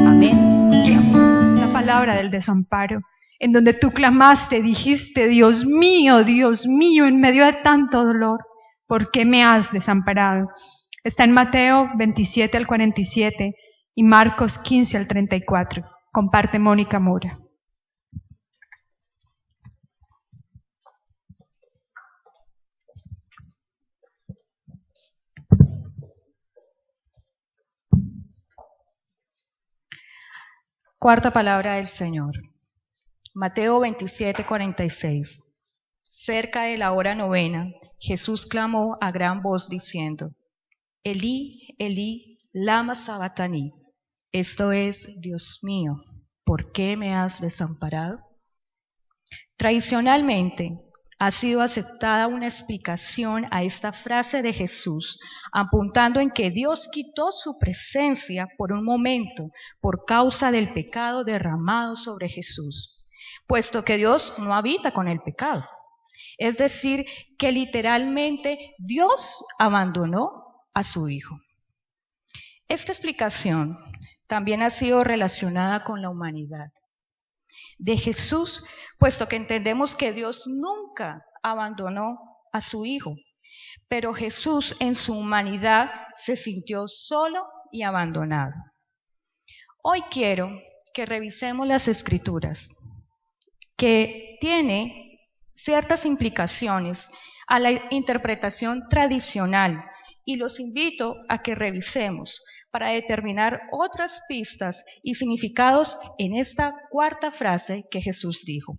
Amén y amén. La palabra del desamparo, en donde tú clamaste, dijiste, Dios mío, en medio de tanto dolor, ¿por qué me has desamparado? Está en Mateo 27 al 47 y Marcos 15 al 34. Comparte Mónica Mora. Cuarta palabra del Señor. Mateo 27, 46. Cerca de la hora novena, Jesús clamó a gran voz diciendo, Elí, Elí, lama sabactani. Esto es, Dios mío, ¿por qué me has desamparado? Tradicionalmente, ha sido aceptada una explicación a esta frase de Jesús, apuntando en que Dios quitó su presencia por un momento por causa del pecado derramado sobre Jesús, puesto que Dios no habita con el pecado. Es decir, que literalmente Dios abandonó a su Hijo. Esta explicación también ha sido relacionada con la humanidad de Jesús, puesto que entendemos que Dios nunca abandonó a su Hijo, pero Jesús en su humanidad se sintió solo y abandonado. Hoy quiero que revisemos las Escrituras, que tiene ciertas implicaciones a la interpretación tradicional, y los invito a que revisemos para determinar otras pistas y significados en esta cuarta frase que Jesús dijo.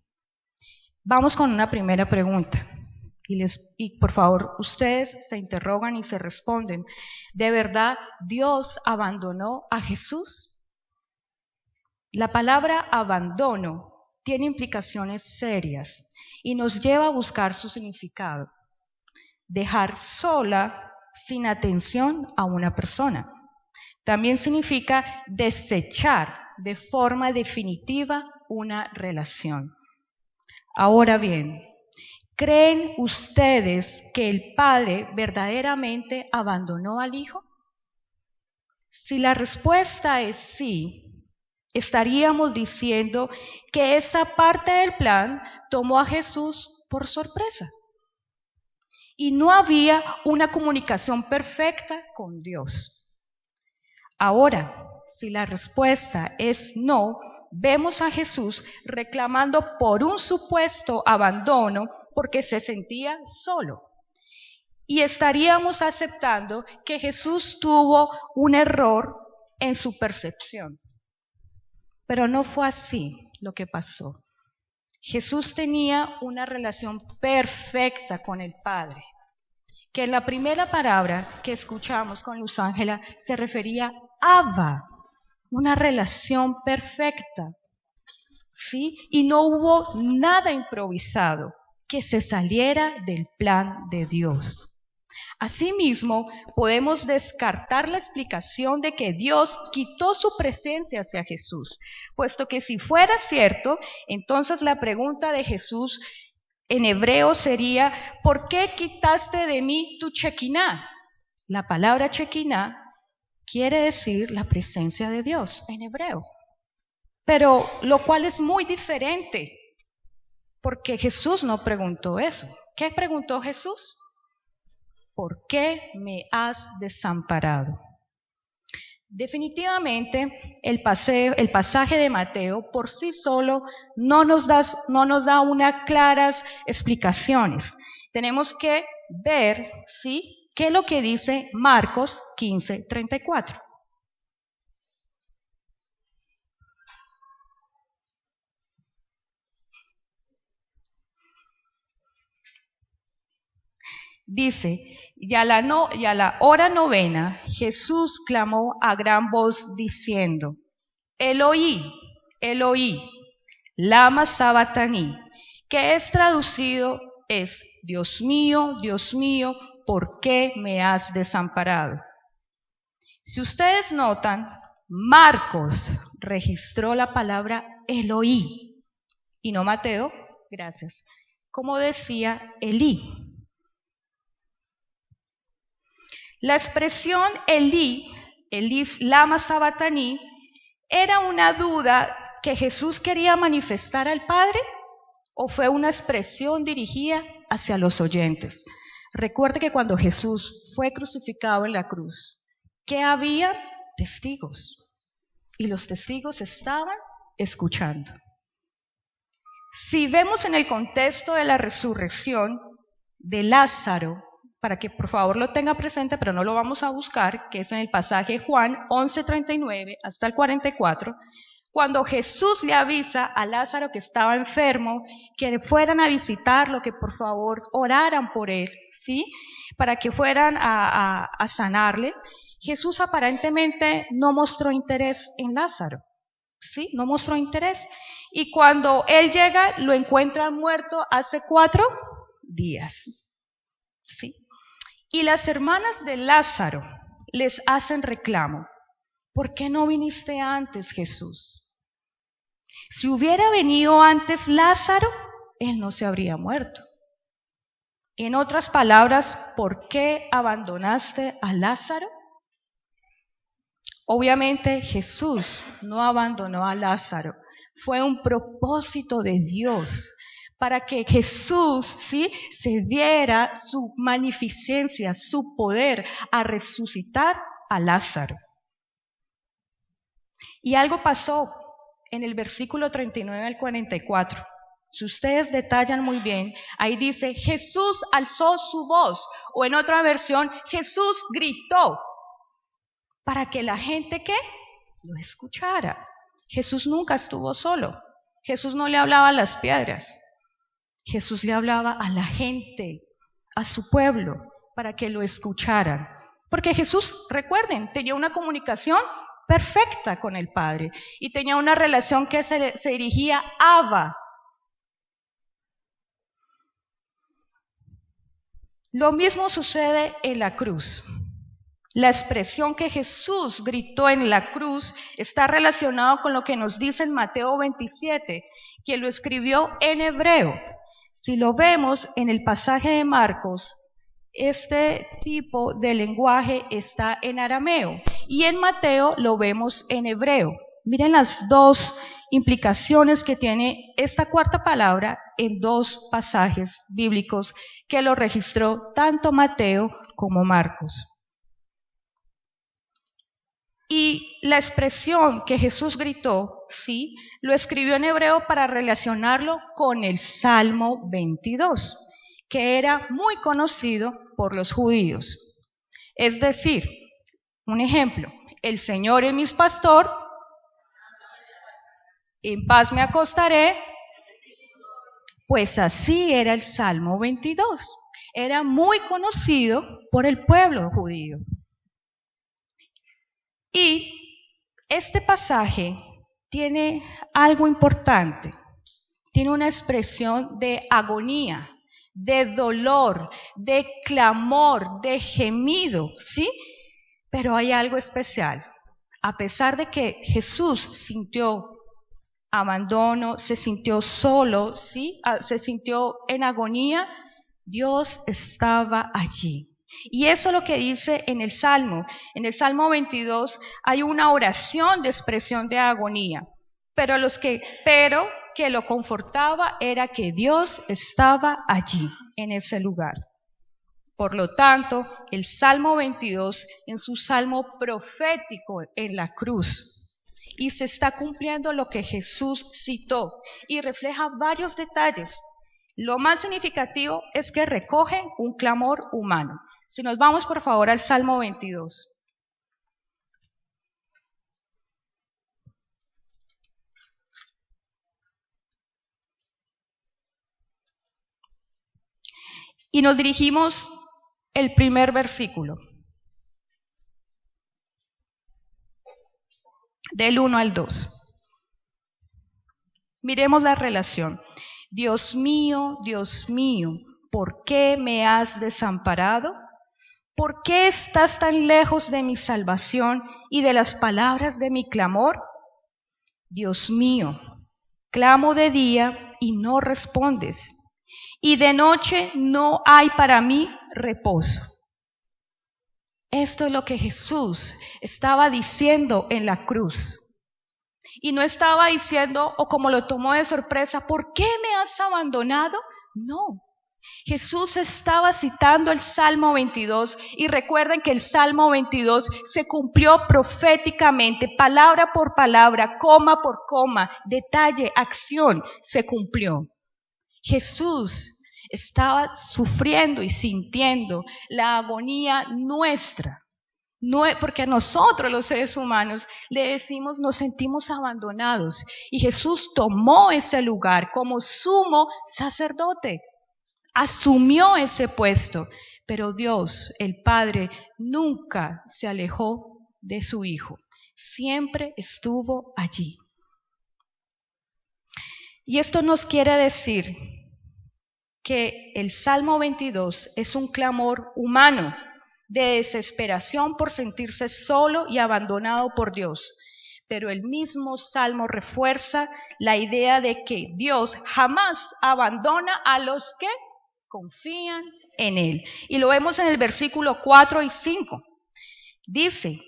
Vamos con una primera pregunta y por favor ustedes se interrogan y se responden. ¿De verdad Dios abandonó a Jesús? La palabra abandono tiene implicaciones serias y nos lleva a buscar su significado. Dejar sola, sin atención a una persona. También significa desechar de forma definitiva una relación. Ahora bien, ¿creen ustedes que el Padre verdaderamente abandonó al Hijo? Si la respuesta es sí, estaríamos diciendo que esa parte del plan tomó a Jesús por sorpresa. Y no había una comunicación perfecta con Dios. Ahora, si la respuesta es no, vemos a Jesús reclamando por un supuesto abandono porque se sentía solo. Y estaríamos aceptando que Jesús tuvo un error en su percepción. Pero no fue así lo que pasó. Jesús tenía una relación perfecta con el Padre, que en la primera palabra que escuchamos con Luz Ángela se refería a Abba, una relación perfecta, ¿sí? Y no hubo nada improvisado que se saliera del plan de Dios. Asimismo, podemos descartar la explicación de que Dios quitó su presencia hacia Jesús, puesto que si fuera cierto, entonces la pregunta de Jesús en hebreo sería, ¿por qué quitaste de mí tu Shekinah? La palabra Shekinah quiere decir la presencia de Dios en hebreo, pero lo cual es muy diferente, porque Jesús no preguntó eso. ¿Qué preguntó Jesús? ¿Por qué me has desamparado? Definitivamente, el pasaje de Mateo por sí solo no nos da unas claras explicaciones. Tenemos que ver, ¿sí?, qué es lo que dice Marcos 15:34. Dice, y a la hora novena, Jesús clamó a gran voz diciendo, Eloí, Eloí, lama sabactani, que es traducido es, Dios mío, ¿por qué me has desamparado? Si ustedes notan, Marcos registró la palabra Eloí y no Mateo, gracias, como decía Elí. La expresión Elí lama sabactani, ¿era una duda que Jesús quería manifestar al Padre o fue una expresión dirigida hacia los oyentes? Recuerde que cuando Jesús fue crucificado en la cruz, ¿qué había? Testigos. Y los testigos estaban escuchando. Si vemos en el contexto de la resurrección de Lázaro, para que por favor lo tenga presente, pero no lo vamos a buscar, que es en el pasaje Juan 11:39 hasta el 44, cuando Jesús le avisa a Lázaro que estaba enfermo, que fueran a visitarlo, que por favor oraran por él, ¿sí?, para que fueran a sanarle. Jesús aparentemente no mostró interés en Lázaro, ¿sí?, no mostró interés. Y cuando él llega, lo encuentran muerto hace 4 días, ¿sí? Y las hermanas de Lázaro les hacen reclamo. ¿Por qué no viniste antes, Jesús? Si hubiera venido antes Lázaro, él no se habría muerto. En otras palabras, ¿por qué abandonaste a Lázaro? Obviamente Jesús no abandonó a Lázaro. Fue un propósito de Dios, para que Jesús, ¿sí?, se viera su magnificencia, su poder a resucitar a Lázaro. Y algo pasó en el versículo 39 al 44. Si ustedes detallan muy bien, ahí dice, Jesús alzó su voz, o en otra versión, Jesús gritó, para que la gente, ¿qué?, lo escuchara. Jesús nunca estuvo solo. Jesús no le hablaba a las piedras. Jesús le hablaba a la gente, a su pueblo, para que lo escucharan. Porque Jesús, recuerden, tenía una comunicación perfecta con el Padre y tenía una relación que se dirigía a Abba. Lo mismo sucede en la cruz. La expresión que Jesús gritó en la cruz está relacionado con lo que nos dice en Mateo 27, que lo escribió en hebreo. Si lo vemos en el pasaje de Marcos, este tipo de lenguaje está en arameo y en Mateo lo vemos en hebreo. Miren las dos implicaciones que tiene esta cuarta palabra en 2 pasajes bíblicos que lo registró tanto Mateo como Marcos. Y la expresión que Jesús gritó, sí, lo escribió en hebreo para relacionarlo con el Salmo 22, que era muy conocido por los judíos. Es decir, un ejemplo, el Señor es mi pastor, en paz me acostaré, Pues así era el Salmo 22. Era muy conocido por el pueblo judío. Y este pasaje tiene algo importante. Tiene una expresión de agonía, de dolor, de clamor, de gemido, ¿sí? Pero hay algo especial. A pesar de que Jesús sintió abandono, se sintió solo, ¿sí? Se sintió en agonía, Dios estaba allí. Y eso es lo que dice en el Salmo. En el Salmo 22 hay una oración de expresión de agonía, pero que lo confortaba era que Dios estaba allí, en ese lugar. Por lo tanto, el Salmo 22 es un salmo profético en la cruz. Y se está cumpliendo lo que Jesús citó y refleja varios detalles. Lo más significativo es que recoge un clamor humano. Si nos vamos por favor al Salmo 22. Y nos dirigimos el primer versículo, del 1 al 2. Miremos la relación. Dios mío, ¿por qué me has desamparado? ¿Por qué estás tan lejos de mi salvación y de las palabras de mi clamor? Dios mío, clamo de día y no respondes, y de noche no hay para mí reposo. Esto es lo que Jesús estaba diciendo en la cruz. Y no estaba diciendo, o como lo tomó de sorpresa, ¿por qué me has abandonado? No. Jesús estaba citando el Salmo 22 y recuerden que el Salmo 22 se cumplió proféticamente, palabra por palabra, coma por coma, detalle, acción, se cumplió. Jesús estaba sufriendo y sintiendo la agonía nuestra. No, porque a nosotros los seres humanos le decimos, nos sentimos abandonados. Y Jesús tomó ese lugar como sumo sacerdote. Asumió ese puesto. Pero Dios, el Padre, nunca se alejó de su Hijo. Siempre estuvo allí. Y esto nos quiere decir que el Salmo 22 es un clamor humano, de desesperación por sentirse solo y abandonado por Dios. Pero el mismo Salmo refuerza la idea de que Dios jamás abandona a los que confían en Él. Y lo vemos en el versículo 4 y 5. Dice,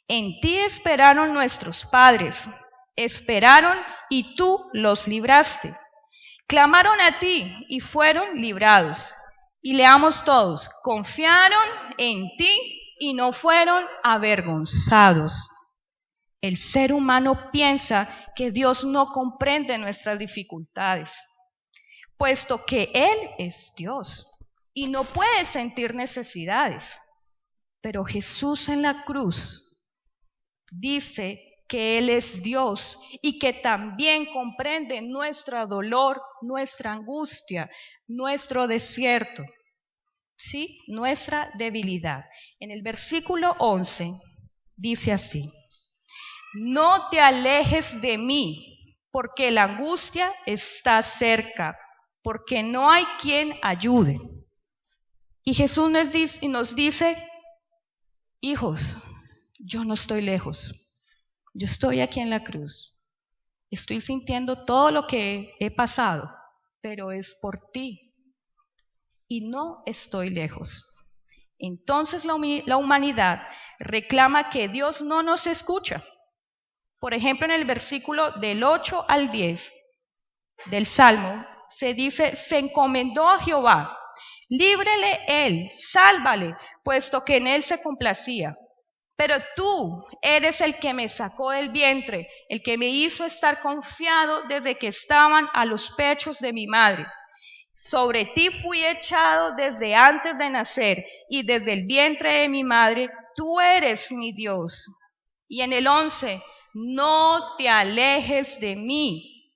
en ti esperaron nuestros padres, esperaron y tú los libraste. Clamaron a ti y fueron librados. Y leamos todos, confiaron en ti y no fueron avergonzados. El ser humano piensa que Dios no comprende nuestras dificultades, puesto que Él es Dios y no puede sentir necesidades. Pero Jesús en la cruz dice que Él es Dios y que también comprende nuestro dolor, nuestra angustia, nuestro desierto, ¿sí? Nuestra debilidad. En el versículo 11 dice así, no te alejes de mí, porque la angustia está cerca, porque no hay quien ayude. Y Jesús nos dice, hijos, yo no estoy lejos. Yo estoy aquí en la cruz, estoy sintiendo todo lo que he pasado, pero es por ti y no estoy lejos. Entonces la humanidad reclama que Dios no nos escucha. Por ejemplo, en el versículo del 8 al 10 del Salmo se dice, se encomendó a Jehová, líbrele él, sálvale, puesto que en él se complacía. Pero tú eres el que me sacó del vientre, el que me hizo estar confiado desde que estaban a los pechos de mi madre. Sobre ti fui echado desde antes de nacer y desde el vientre de mi madre, tú eres mi Dios. Y en el 11, no te alejes de mí.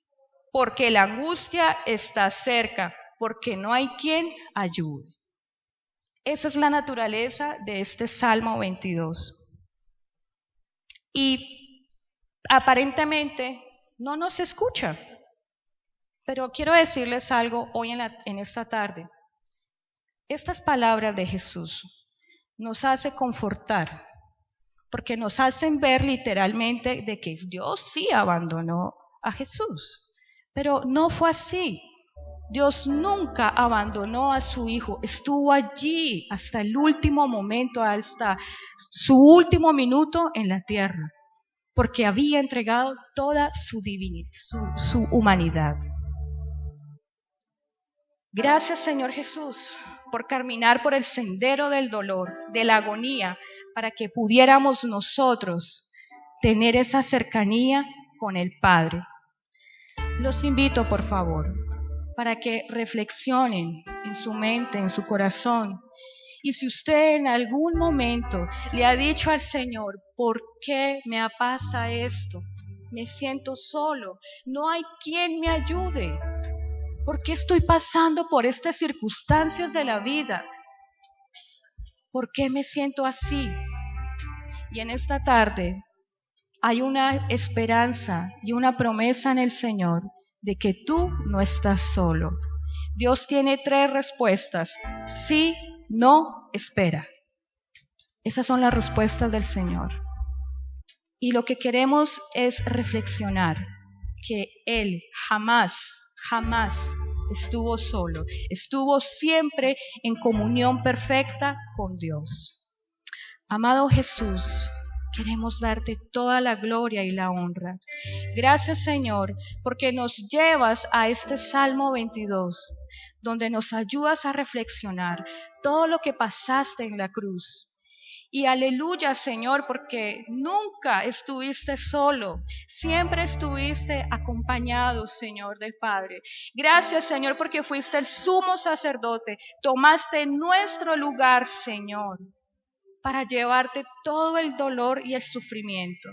porque la angustia está cerca, porque no hay quien ayude. Esa es la naturaleza de este Salmo 22. Y aparentemente no nos escucha. Pero quiero decirles algo hoy en esta tarde. Estas palabras de Jesús nos hacen confortar, porque nos hacen ver literalmente de que Dios sí abandonó a Jesús. Pero no fue así. Dios nunca abandonó a su Hijo, estuvo allí hasta el último momento, hasta su último minuto en la tierra, porque había entregado toda su divinidad, su humanidad. Gracias, Señor Jesús, por caminar por el sendero del dolor, de la agonía, para que pudiéramos nosotros tener esa cercanía con el Padre. Los invito, por favor, para que reflexionen en su mente, en su corazón. Y si usted en algún momento le ha dicho al Señor, ¿por qué me pasa esto? Me siento solo, no hay quien me ayude. ¿Por qué estoy pasando por estas circunstancias de la vida? ¿Por qué me siento así? Y en esta tarde hay una esperanza y una promesa en el Señor de que tú no estás solo. Dios tiene 3 respuestas: sí, no, espera. Esas son las respuestas del Señor. Y lo que queremos es reflexionar que Él jamás estuvo solo, estuvo siempre en comunión perfecta con Dios. Amado Jesús, queremos darte toda la gloria y la honra. Gracias, Señor, porque nos llevas a este Salmo 22, donde nos ayudas a reflexionar todo lo que pasaste en la cruz. Y aleluya, Señor, porque nunca estuviste solo, siempre estuviste acompañado, Señor, del Padre. Gracias, Señor, porque fuiste el sumo sacerdote, tomaste nuestro lugar, Señor, para llevarte todo el dolor y el sufrimiento.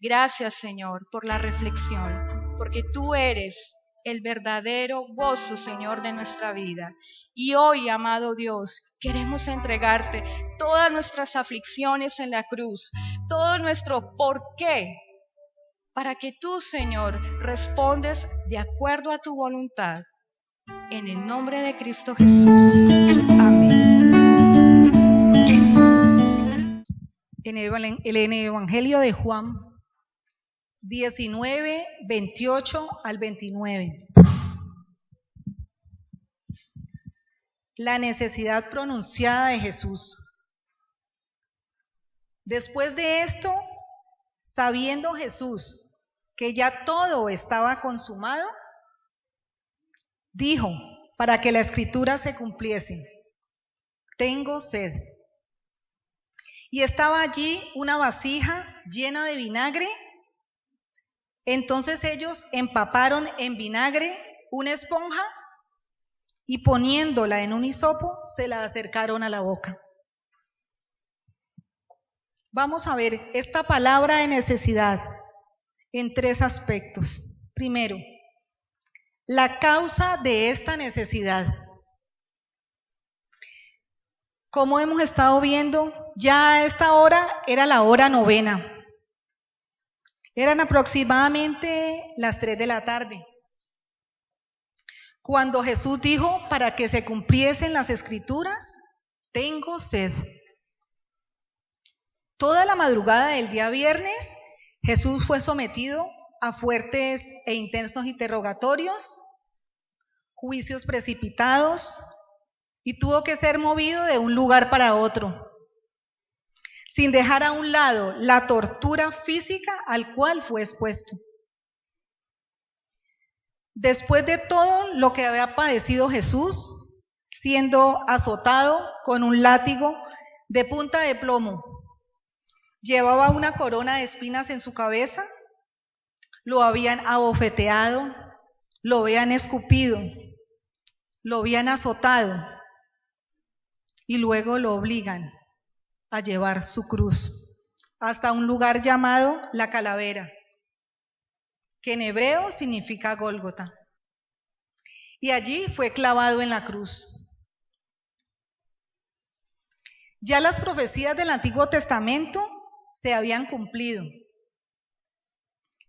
Gracias, Señor, por la reflexión, porque tú eres el verdadero gozo, Señor, de nuestra vida. Y hoy, amado Dios, queremos entregarte todas nuestras aflicciones en la cruz, todo nuestro por qué, para que tú, Señor, respondes de acuerdo a tu voluntad. En el nombre de Cristo Jesús. Amén. En el Evangelio de Juan 19, 28 al 29. La necesidad pronunciada de Jesús. Después de esto, sabiendo Jesús que ya todo estaba consumado, dijo, para que la escritura se cumpliese: tengo sed. Y estaba allí una vasija llena de vinagre. Entonces ellos empaparon en vinagre una esponja y poniéndola en un hisopo se la acercaron a la boca. Vamos a ver esta palabra de necesidad en 3 aspectos. Primero, la causa de esta necesidad. Como hemos estado viendo, ya a esta hora era la hora 9. Eran aproximadamente las 3 de la tarde. Cuando Jesús dijo, para que se cumpliesen las escrituras, tengo sed. Toda la madrugada del día viernes, Jesús fue sometido a fuertes e intensos interrogatorios, juicios precipitados, y tuvo que ser movido de un lugar para otro, sin dejar a un lado la tortura física al cual fue expuesto. Después de todo lo que había padecido Jesús, siendo azotado con un látigo de punta de plomo, llevaba una corona de espinas en su cabeza, lo habían abofeteado, lo habían escupido, lo habían azotado y luego lo obligan a llevar su cruz hasta un lugar llamado La Calavera. que en hebreo significa Gólgota. Y allí fue clavado en la cruz. Ya las profecías del Antiguo Testamento se habían cumplido.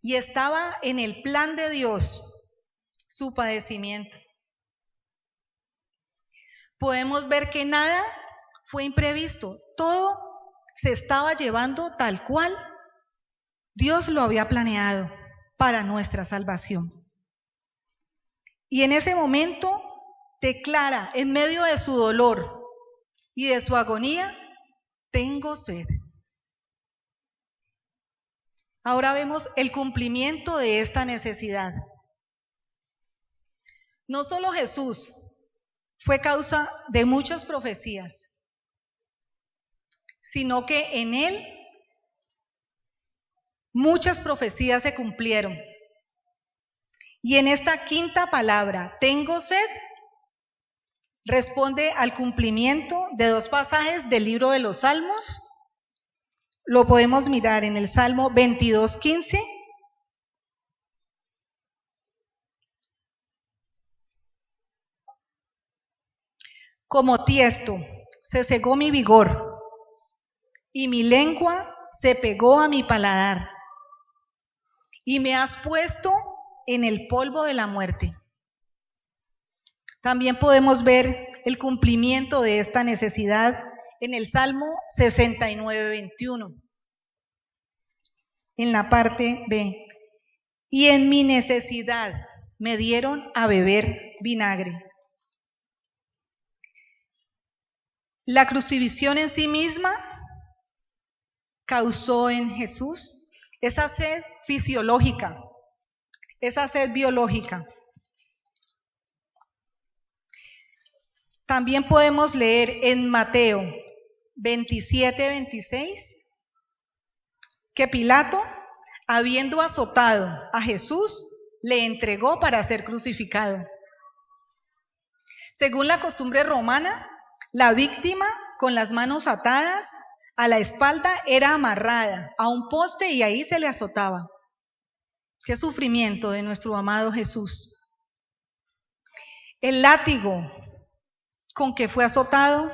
Y estaba en el plan de Dios su padecimiento. Podemos ver que nada fue imprevisto, todo se estaba llevando tal cual Dios lo había planeado para nuestra salvación. Y en ese momento declara, en medio de su dolor y de su agonía, tengo sed. Ahora vemos el cumplimiento de esta necesidad. No solo Jesús fue causa de muchas profecías, sino que en él muchas profecías se cumplieron. Y en esta quinta palabra, tengo sed, responde al cumplimiento de dos pasajes del libro de los Salmos. Lo podemos mirar en el Salmo 22:15. Como tiesto se cegó mi vigor, y mi lengua se pegó a mi paladar, y me has puesto en el polvo de la muerte. También podemos ver el cumplimiento de esta necesidad en el Salmo 69:21, en la parte B. Y en mi necesidad me dieron a beber vinagre. La crucifixión en sí misma causó en Jesús esa sed fisiológica, esa sed biológica. También podemos leer en Mateo 27:26 que Pilato, habiendo azotado a Jesús, le entregó para ser crucificado. Según la costumbre romana, la víctima, con las manos atadas a la espalda, era amarrada a un poste y ahí se le azotaba. Qué sufrimiento de nuestro amado Jesús. El látigo con que fue azotado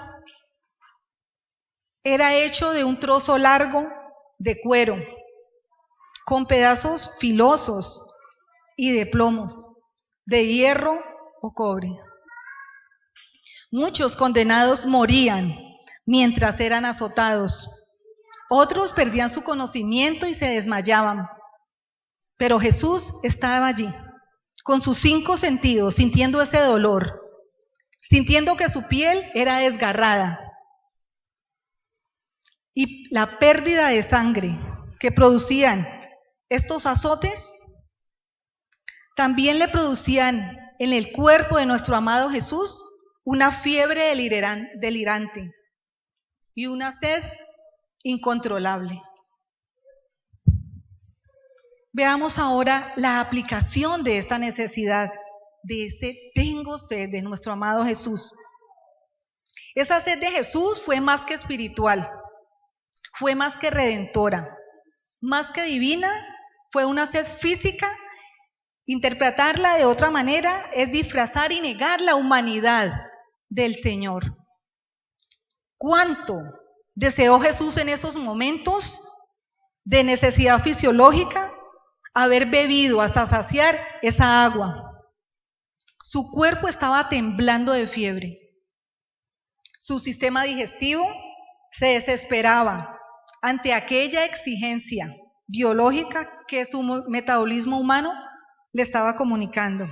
era hecho de un trozo largo de cuero, con pedazos filosos y de plomo, de hierro o cobre. Muchos condenados morían mientras eran azotados. Otros perdían su conocimiento y se desmayaban. Pero Jesús estaba allí, con sus 5 sentidos, sintiendo ese dolor, sintiendo que su piel era desgarrada. Y la pérdida de sangre que producían estos azotes, también le producían en el cuerpo de nuestro amado Jesús una fiebre delirante y una sed incontrolable. Veamos ahora la aplicación de esta necesidad, de ese tengo sed de nuestro amado Jesús. Esa sed de Jesús fue más que espiritual, fue más que redentora, más que divina, fue una sed física. Interpretarla de otra manera es disfrazar y negar la humanidad del Señor. ¿Cuánto deseó Jesús en esos momentos de necesidad fisiológica haber bebido hasta saciar esa agua? Su cuerpo estaba temblando de fiebre. Su sistema digestivo se desesperaba ante aquella exigencia biológica que su metabolismo humano le estaba comunicando.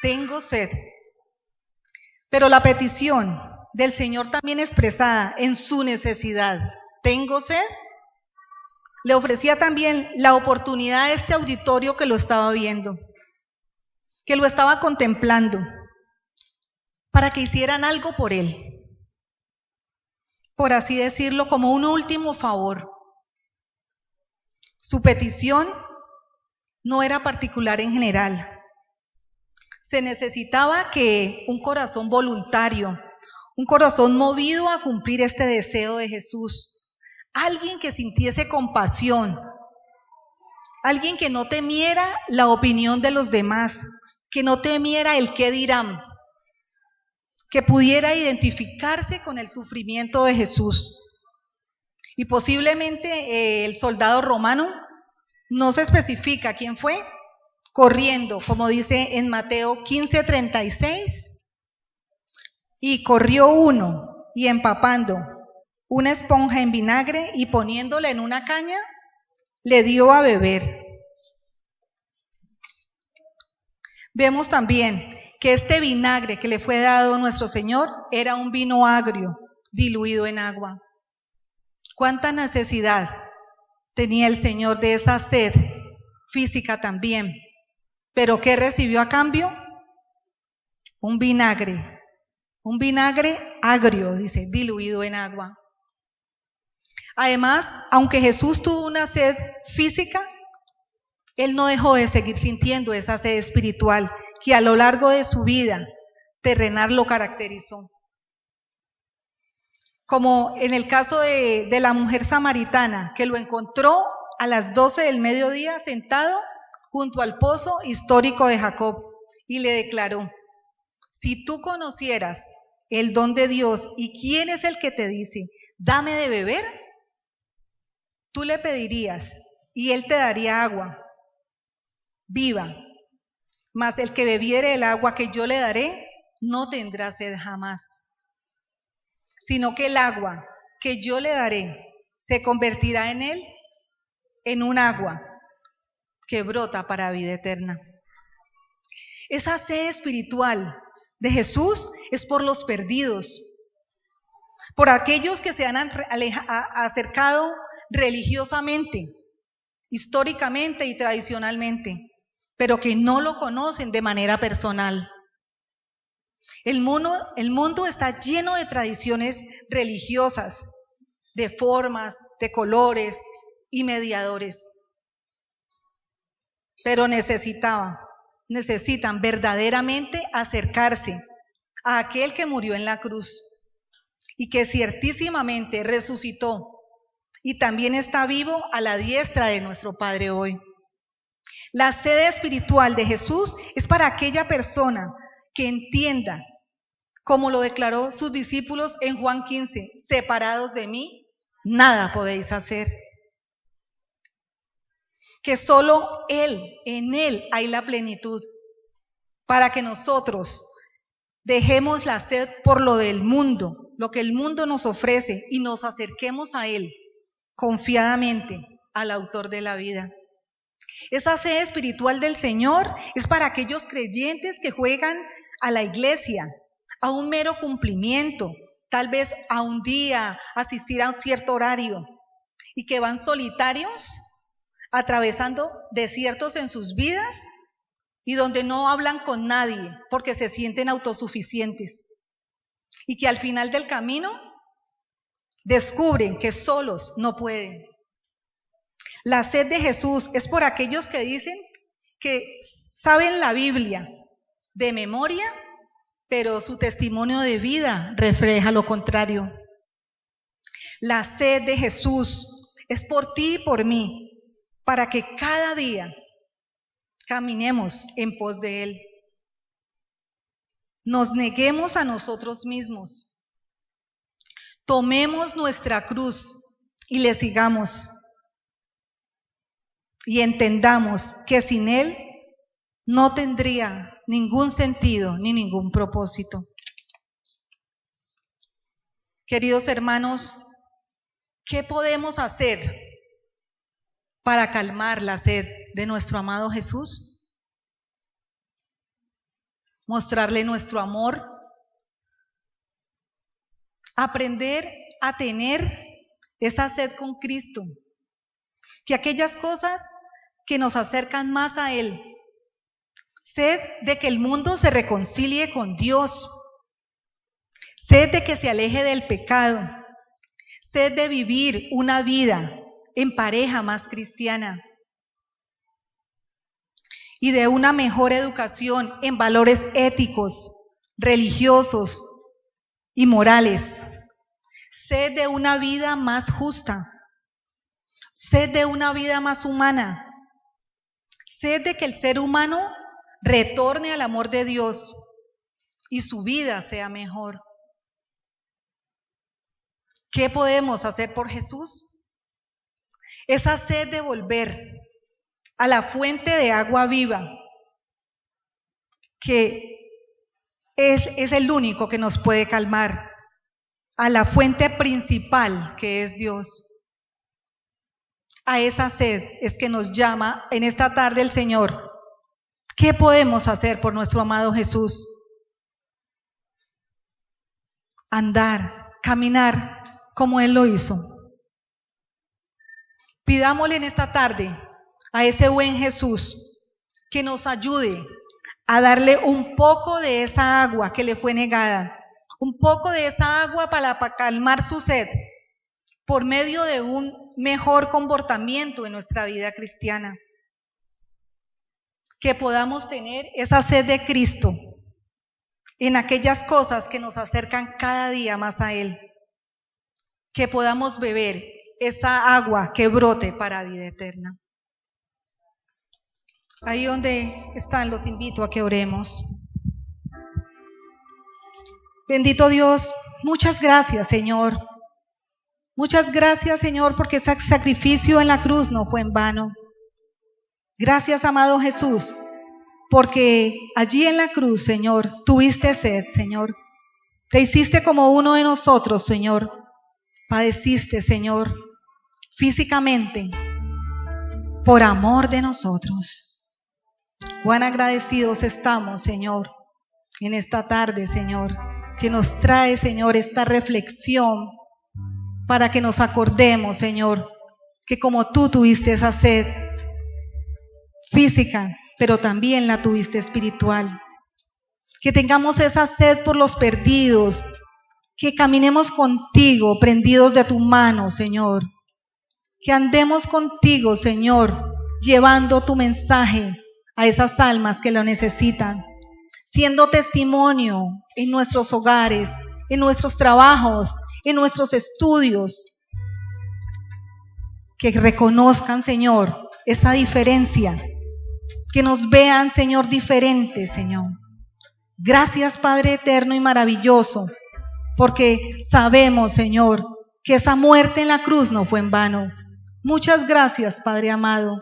Tengo sed. Pero la petición del Señor también expresada en su necesidad, tengo sed, le ofrecía también la oportunidad a este auditorio que lo estaba viendo, que lo estaba contemplando, para que hicieran algo por él, por así decirlo, como un último favor. Su petición no era particular en general. Se necesitaba que un corazón voluntario, un corazón movido a cumplir este deseo de Jesús, alguien que sintiese compasión, alguien que no temiera la opinión de los demás, que no temiera el qué dirán, que pudiera identificarse con el sufrimiento de Jesús. Y posiblemente el soldado romano, no se especifica quién fue, corriendo, como dice en Mateo 15:36, y corrió uno, y empapando una esponja en vinagre y poniéndola en una caña, le dio a beber. Vemos también que este vinagre que le fue dado a nuestro Señor era un vino agrio, diluido en agua. ¿Cuánta necesidad tenía el Señor de esa sed física también? ¿Pero qué recibió a cambio? Un vinagre agrio, dice, diluido en agua. Además, aunque Jesús tuvo una sed física, Él no dejó de seguir sintiendo esa sed espiritual que a lo largo de su vida terrenal lo caracterizó. Como en el caso de la mujer samaritana, que lo encontró a las 12 del mediodía sentado junto al pozo histórico de Jacob y le declaró: si tú conocieras el don de Dios y quién es el que te dice, dame de beber, tú le pedirías y él te daría agua viva, mas el que bebiere el agua que yo le daré no tendrá sed jamás, sino que el agua que yo le daré se convertirá en él en un agua que brota para vida eterna. Esa sed espiritual de Jesús es por los perdidos, por aquellos que se han acercado religiosamente, históricamente y tradicionalmente, pero que no lo conocen de manera personal. El mundo está lleno de tradiciones religiosas, de formas, de colores y mediadores, pero necesitan verdaderamente acercarse a aquel que murió en la cruz y que ciertísimamente resucitó y también está vivo a la diestra de nuestro Padre hoy. La sed espiritual de Jesús es para aquella persona que entienda, como lo declaró sus discípulos en Juan 15, separados de mí, nada podéis hacer. Que solo Él, en Él hay la plenitud, para que nosotros dejemos la sed por lo del mundo, lo que el mundo nos ofrece, y nos acerquemos a Él confiadamente, al autor de la vida. Esa sed espiritual del Señor es para aquellos creyentes que juegan a la iglesia, a un mero cumplimiento, tal vez a un día, asistir a un cierto horario, y que van solitarios, atravesando desiertos en sus vidas y donde no hablan con nadie porque se sienten autosuficientes, y que al final del camino descubren que solos no pueden. La sed de Jesús es por aquellos que dicen que saben la Biblia de memoria, pero su testimonio de vida refleja lo contrario. La sed de Jesús es por ti y por mí, para que cada día caminemos en pos de Él. Nos neguemos a nosotros mismos, tomemos nuestra cruz y le sigamos. Y entendamos que sin Él no tendría ningún sentido ni ningún propósito. Queridos hermanos, ¿qué podemos hacer para calmar la sed de nuestro amado Jesús? Mostrarle nuestro amor, aprender a tener esa sed con Cristo, que aquellas cosas que nos acercan más a Él, sed de que el mundo se reconcilie con Dios, sed de que se aleje del pecado, sed de vivir una vida en pareja más cristiana y de una mejor educación en valores éticos, religiosos y morales, sed de una vida más justa, sed de una vida más humana, sed de que el ser humano retorne al amor de Dios y su vida sea mejor. ¿Qué podemos hacer por Jesús? Esa sed de volver a la fuente de agua viva, que es el único que nos puede calmar, a la fuente principal que es Dios. A esa sed es que nos llama en esta tarde el Señor. ¿Qué podemos hacer por nuestro amado Jesús? Andar, caminar como Él lo hizo. Pidámosle en esta tarde a ese buen Jesús que nos ayude a darle un poco de esa agua que le fue negada, un poco de esa agua para calmar su sed, por medio de un mejor comportamiento en nuestra vida cristiana. Que podamos tener esa sed de Cristo en aquellas cosas que nos acercan cada día más a Él. Que podamos beber esa agua que brote para vida eterna. Ahí donde están, los invito a que oremos. Bendito Dios, muchas gracias, Señor. Muchas gracias, Señor, porque ese sacrificio en la cruz no fue en vano. Gracias, amado Jesús, porque allí en la cruz, Señor, tuviste sed, Señor. Te hiciste como uno de nosotros, Señor. Padeciste, Señor, físicamente, por amor de nosotros. Cuán agradecidos estamos, Señor, en esta tarde, Señor, que nos trae, Señor, esta reflexión para que nos acordemos, Señor, que como tú tuviste esa sed física, pero también la tuviste espiritual. Que tengamos esa sed por los perdidos, que caminemos contigo, prendidos de tu mano, Señor. Que andemos contigo, Señor, llevando tu mensaje a esas almas que lo necesitan, siendo testimonio en nuestros hogares, en nuestros trabajos, en nuestros estudios. Que reconozcan, Señor, esa diferencia. Que nos vean, Señor, diferentes, Señor. Gracias, Padre eterno y maravilloso, porque sabemos, Señor, que esa muerte en la cruz no fue en vano. Muchas gracias, Padre amado.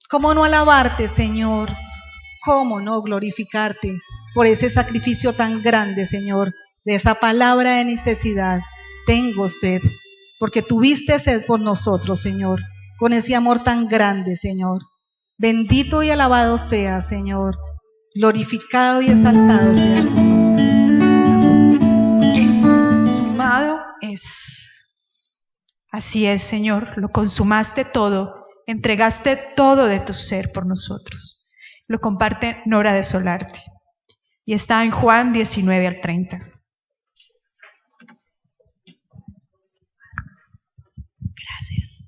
¿Cómo no alabarte, Señor? ¿Cómo no glorificarte por ese sacrificio tan grande, Señor, de esa palabra de necesidad? Tengo sed, porque tuviste sed por nosotros, Señor, con ese amor tan grande, Señor. Bendito y alabado sea, Señor. Glorificado y exaltado sea tu nombre. Consumado es. Así es, Señor, lo consumaste todo, entregaste todo de tu ser por nosotros. Lo comparte Nora de Solarte. Y está en Juan 19 al 30. Gracias.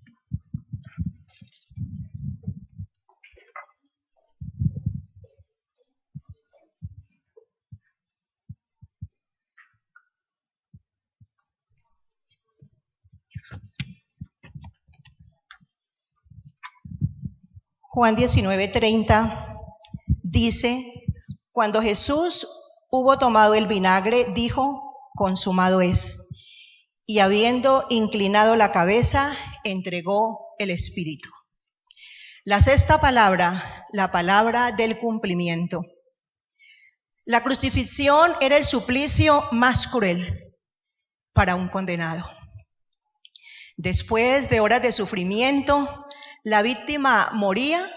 Juan 19:30 dice: cuando Jesús hubo tomado el vinagre, dijo: consumado es. Y habiendo inclinado la cabeza, entregó el Espíritu. La sexta palabra, la palabra del cumplimiento. La crucifixión era el suplicio más cruel para un condenado. Después de horas de sufrimiento, la víctima moría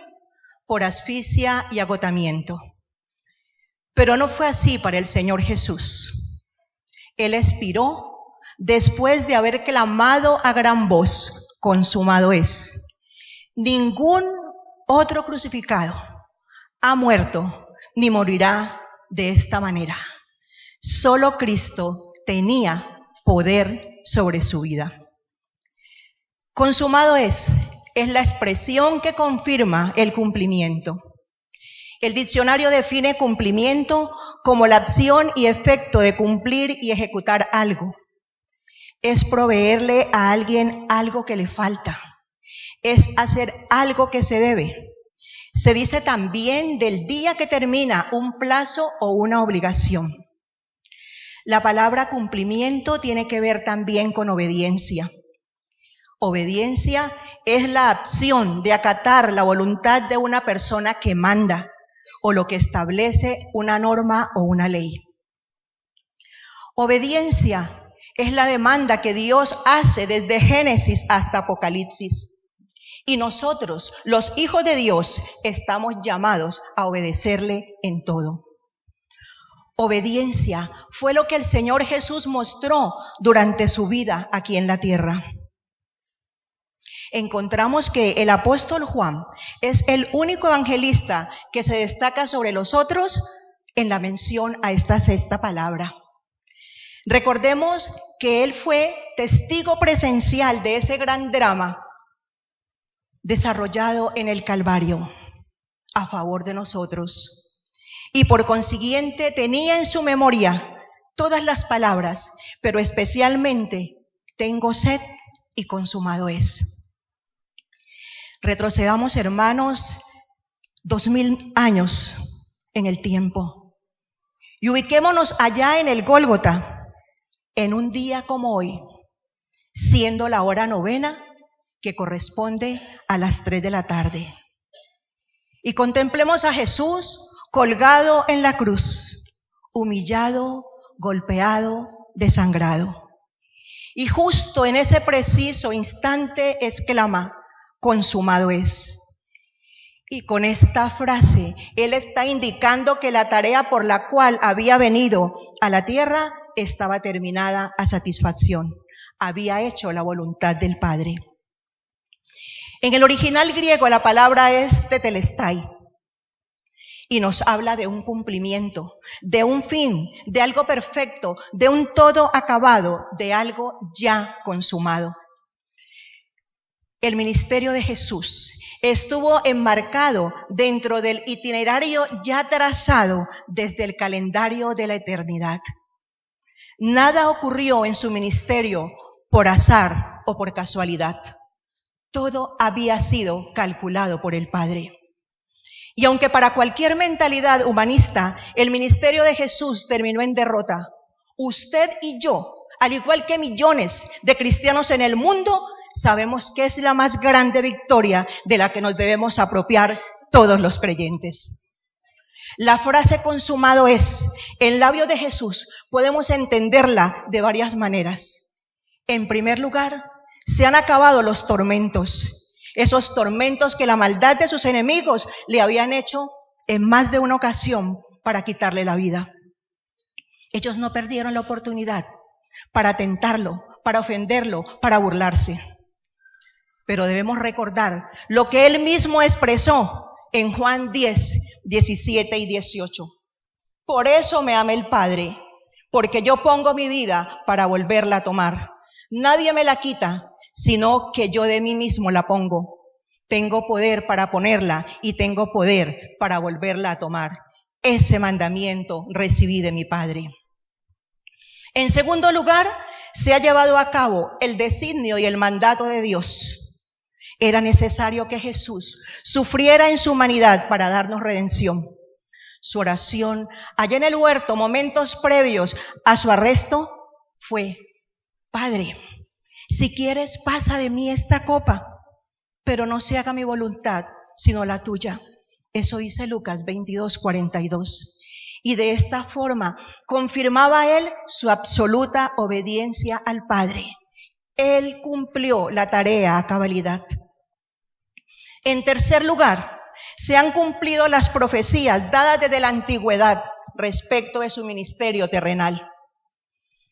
por asfixia y agotamiento. Pero no fue así para el Señor Jesús. Él expiró después de haber clamado a gran voz: consumado es. Ningún otro crucificado ha muerto ni morirá de esta manera. Solo Cristo tenía poder sobre su vida. Consumado es la expresión que confirma el cumplimiento. El diccionario define cumplimiento como la acción y efecto de cumplir y ejecutar algo. Es proveerle a alguien algo que le falta. Es hacer algo que se debe. se dice también del día que termina un plazo o una obligación. La palabra cumplimiento tiene que ver también con obediencia. Obediencia es la acción de acatar la voluntad de una persona que manda o lo que establece una norma o una ley. Obediencia es la demanda que Dios hace desde Génesis hasta Apocalipsis. Y nosotros, los hijos de Dios, estamos llamados a obedecerle en todo. Obediencia fue lo que el Señor Jesús mostró durante su vida aquí en la tierra. Encontramos que el apóstol Juan es el único evangelista que se destaca sobre los otros en la mención a esta sexta palabra. Recordemos que él fue testigo presencial de ese gran drama desarrollado en el Calvario a favor de nosotros. Y por consiguiente tenía en su memoria todas las palabras, pero especialmente tengo sed y consumado es. Retrocedamos, hermanos, 2000 años en el tiempo y ubiquémonos allá en el Gólgota, en un día como hoy, siendo la hora 9, que corresponde a las 3 de la tarde. Y contemplemos a Jesús colgado en la cruz, humillado, golpeado, desangrado. Y justo en ese preciso instante exclama: consumado es. Y con esta frase, él está indicando que la tarea por la cual había venido a la tierra estaba terminada a satisfacción. Había hecho la voluntad del Padre. En el original griego la palabra es tetelestai y nos habla de un cumplimiento, de un fin, de algo perfecto, de un todo acabado, de algo ya consumado. El ministerio de Jesús estuvo enmarcado dentro del itinerario ya trazado desde el calendario de la eternidad. Nada ocurrió en su ministerio por azar o por casualidad. Todo había sido calculado por el Padre. Y aunque para cualquier mentalidad humanista el ministerio de Jesús terminó en derrota, usted y yo, al igual que millones de cristianos en el mundo, sabemos que es la más grande victoria de la que nos debemos apropiar todos los creyentes. La frase consumado es, en labios de Jesús, podemos entenderla de varias maneras. En primer lugar, se han acabado los tormentos, esos tormentos que la maldad de sus enemigos le habían hecho en más de una ocasión para quitarle la vida. Ellos no perdieron la oportunidad para tentarlo, para ofenderlo, para burlarse. Pero debemos recordar lo que él mismo expresó en Juan 10, 17 y 18. Por eso me ama el Padre, porque yo pongo mi vida para volverla a tomar. Nadie me la quita, sino que yo de mí mismo la pongo. Tengo poder para ponerla y tengo poder para volverla a tomar. Ese mandamiento recibí de mi Padre. En segundo lugar, se ha llevado a cabo el designio y el mandato de Dios. Era necesario que Jesús sufriera en su humanidad para darnos redención. Su oración allá en el huerto, momentos previos a su arresto, fue: Padre, si quieres, pasa de mí esta copa, pero no se haga mi voluntad, sino la tuya. Eso dice Lucas 22, 42. Y de esta forma confirmaba él su absoluta obediencia al Padre. Él cumplió la tarea a cabalidad. En tercer lugar, se han cumplido las profecías dadas desde la antigüedad respecto de su ministerio terrenal.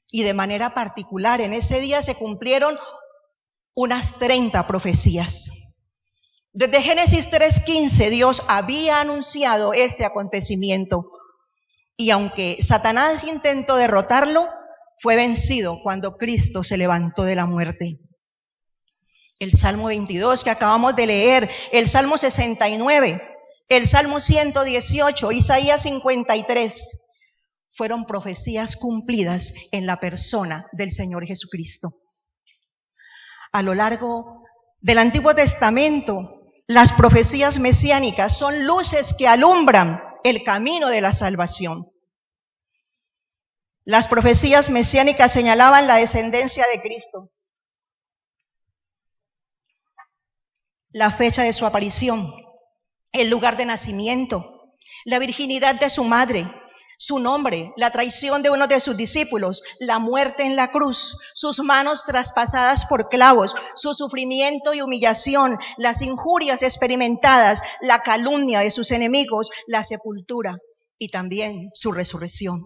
Y de manera particular, en ese día se cumplieron unas 30 profecías. Desde Génesis 3:15, Dios había anunciado este acontecimiento. Y aunque Satanás intentó derrotarlo, fue vencido cuando Cristo se levantó de la muerte. El Salmo 22 que acabamos de leer, el Salmo 69, el Salmo 118, Isaías 53, fueron profecías cumplidas en la persona del Señor Jesucristo. A lo largo del Antiguo Testamento, Las profecías mesiánicas son luces que alumbran el camino de la salvación. Las profecías mesiánicas señalaban la descendencia de Cristo, la fecha de su aparición, el lugar de nacimiento, la virginidad de su madre, su nombre, la traición de uno de sus discípulos, la muerte en la cruz, sus manos traspasadas por clavos, su sufrimiento y humillación, las injurias experimentadas, la calumnia de sus enemigos, la sepultura y también su resurrección.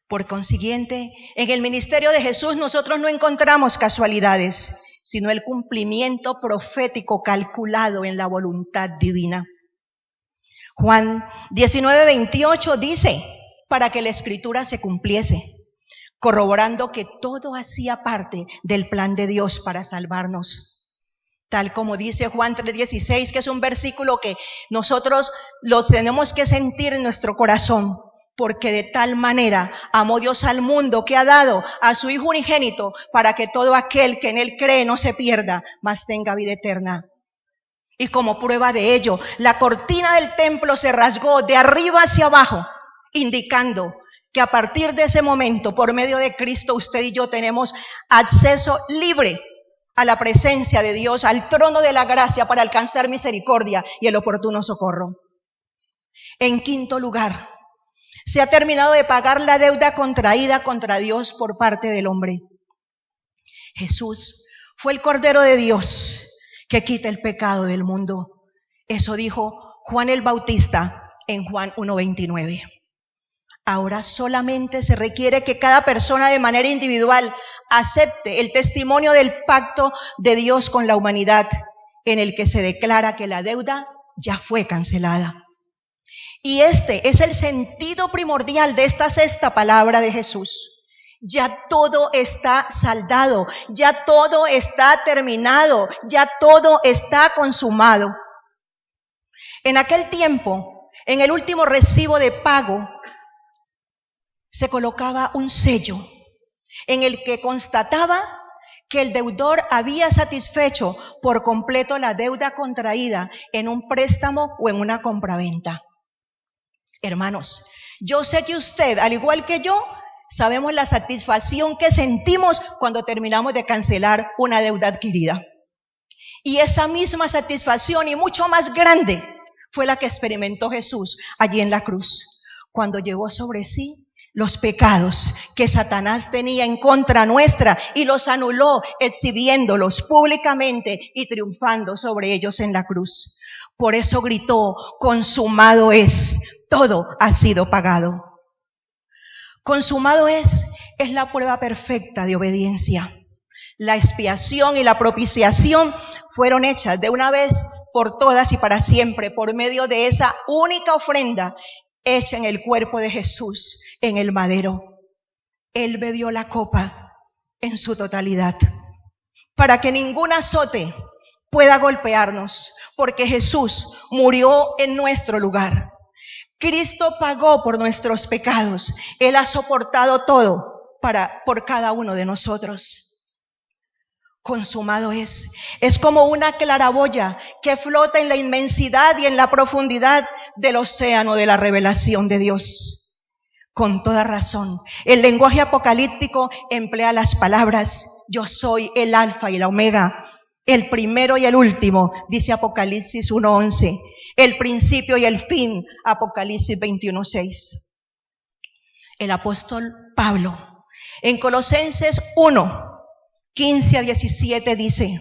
Por consiguiente, en el ministerio de Jesús nosotros no encontramos casualidades, sino el cumplimiento profético calculado en la voluntad divina. Juan 19:28 dice, para que la escritura se cumpliese, corroborando que todo hacía parte del plan de Dios para salvarnos. Tal como dice Juan 3:16, que es un versículo que nosotros lo tenemos que sentir en nuestro corazón, porque de tal manera amó Dios al mundo que ha dado a su Hijo unigénito para que todo aquel que en Él cree no se pierda, mas tenga vida eterna. Y como prueba de ello, la cortina del templo se rasgó de arriba hacia abajo, indicando que a partir de ese momento, por medio de Cristo, usted y yo tenemos acceso libre a la presencia de Dios, al trono de la gracia para alcanzar misericordia y el oportuno socorro. En quinto lugar, se ha terminado de pagar la deuda contraída contra Dios por parte del hombre. Jesús fue el Cordero de Dios que quita el pecado del mundo. Eso dijo Juan el Bautista en Juan 1:29. Ahora solamente se requiere que cada persona de manera individual acepte el testimonio del pacto de Dios con la humanidad, en el que se declara que la deuda ya fue cancelada. Y este es el sentido primordial de esta sexta palabra de Jesús. Ya todo está saldado, ya todo está terminado, ya todo está consumado. En aquel tiempo, en el último recibo de pago, se colocaba un sello en el que constataba que el deudor había satisfecho por completo la deuda contraída en un préstamo o en una compraventa. Hermanos, yo sé que usted, al igual que yo, sabemos la satisfacción que sentimos cuando terminamos de cancelar una deuda adquirida. Y esa misma satisfacción, y mucho más grande, fue la que experimentó Jesús allí en la cruz, cuando llevó sobre sí los pecados que Satanás tenía en contra nuestra y los anuló, exhibiéndolos públicamente y triunfando sobre ellos en la cruz. Por eso gritó, consumado es, todo ha sido pagado. Consumado es la prueba perfecta de obediencia. La expiación y la propiciación fueron hechas de una vez por todas y para siempre por medio de esa única ofrenda hecha en el cuerpo de Jesús en el madero. Él bebió la copa en su totalidad para que ningún azote pueda golpearnos, porque Jesús murió en nuestro lugar. Cristo pagó por nuestros pecados. Él ha soportado todo por cada uno de nosotros. Consumado es como una claraboya que flota en la inmensidad y en la profundidad del océano de la revelación de Dios. Con toda razón, el lenguaje apocalíptico emplea las palabras, yo soy el alfa y la omega, el primero y el último, dice Apocalipsis 1:11. El principio y el fin, Apocalipsis 21:6. El apóstol Pablo, en Colosenses 1:15-17 dice,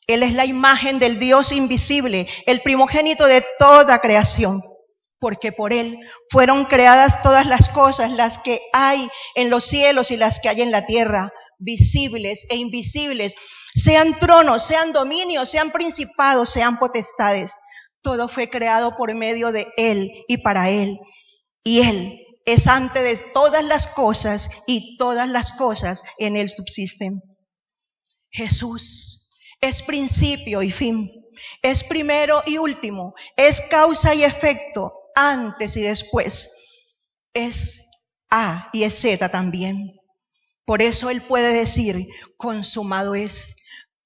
Él es la imagen del Dios invisible, el primogénito de toda creación, porque por Él fueron creadas todas las cosas, las que hay en los cielos y las que hay en la tierra, visibles e invisibles, sean tronos, sean dominios, sean principados, sean potestades. Todo fue creado por medio de Él y para Él. Y Él es antes de todas las cosas y todas las cosas en Él subsisten. Jesús es principio y fin, es primero y último, es causa y efecto, antes y después, es A y es Z también. Por eso Él puede decir, consumado es.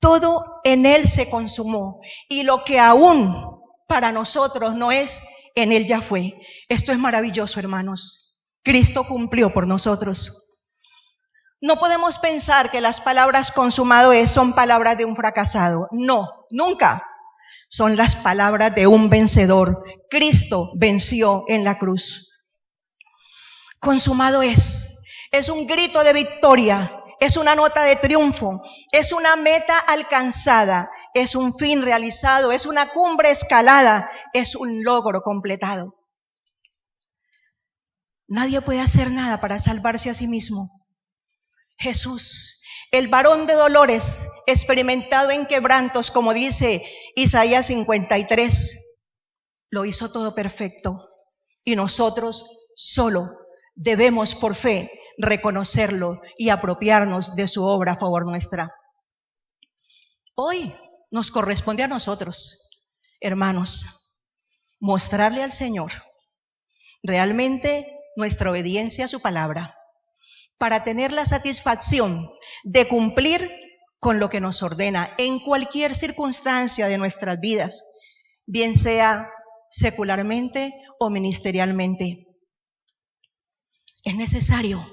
todo en Él se consumó. Y lo que aún para nosotros no es, en Él ya fue. Esto es maravilloso, hermanos. Cristo cumplió por nosotros. No podemos pensar que las palabras consumado es son palabras de un fracasado. No, nunca. Son las palabras de un vencedor. Cristo venció en la cruz. Consumado es un grito de victoria, es una nota de triunfo, es una meta alcanzada, es un fin realizado, es una cumbre escalada, es un logro completado. Nadie puede hacer nada para salvarse a sí mismo. Jesús, el varón de dolores, experimentado en quebrantos, como dice Isaías 53, lo hizo todo perfecto. Y nosotros solo debemos por fe reconocerlo y apropiarnos de su obra a favor nuestra. Hoy nos corresponde a nosotros, hermanos, mostrarle al Señor realmente nuestra obediencia a su palabra, para tener la satisfacción de cumplir con lo que nos ordena en cualquier circunstancia de nuestras vidas, bien sea secularmente o ministerialmente. Es necesario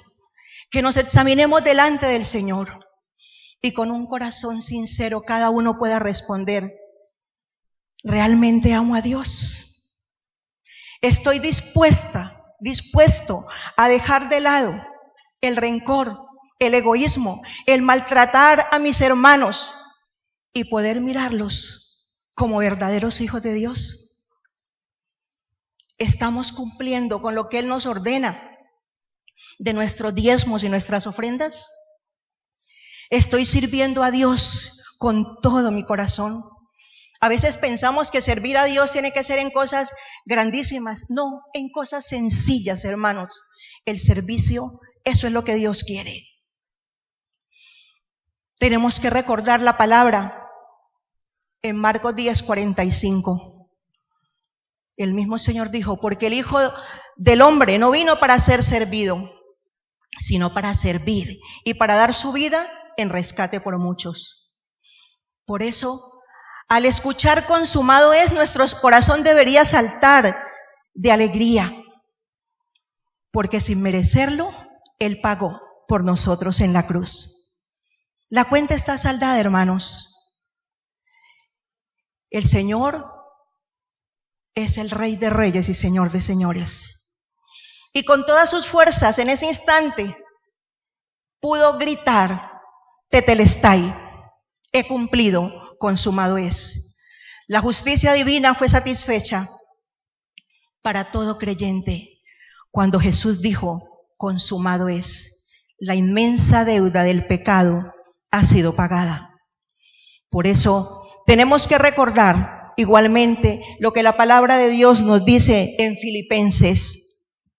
que nos examinemos delante del Señor y con un corazón sincero cada uno pueda responder: ¿realmente amo a Dios? ¿Estoy dispuesto a dejar de lado el rencor, el egoísmo, el maltratar a mis hermanos y poder mirarlos como verdaderos hijos de Dios? ¿Estamos cumpliendo con lo que Él nos ordena de nuestros diezmos y nuestras ofrendas? ¿Estoy sirviendo a Dios con todo mi corazón? A veces pensamos que servir a Dios tiene que ser en cosas grandísimas. No, en cosas sencillas, hermanos. El servicio, eso es lo que Dios quiere. Tenemos que recordar la palabra en Marcos 10:45. El mismo Señor dijo: porque el Hijo del Hombre no vino para ser servido, sino para servir y para dar su vida en rescate por muchos. Por eso, al escuchar consumado es, nuestro corazón debería saltar de alegría, porque sin merecerlo, Él pagó por nosotros en la cruz. La cuenta está saldada, hermanos. El Señor es el Rey de Reyes y Señor de Señores. Y con todas sus fuerzas en ese instante pudo gritar: Tetelestai, he cumplido, consumado es. La justicia divina fue satisfecha para todo creyente cuando Jesús dijo: consumado es. La inmensa deuda del pecado ha sido pagada. Por eso tenemos que recordar igualmente lo que la palabra de Dios nos dice en Filipenses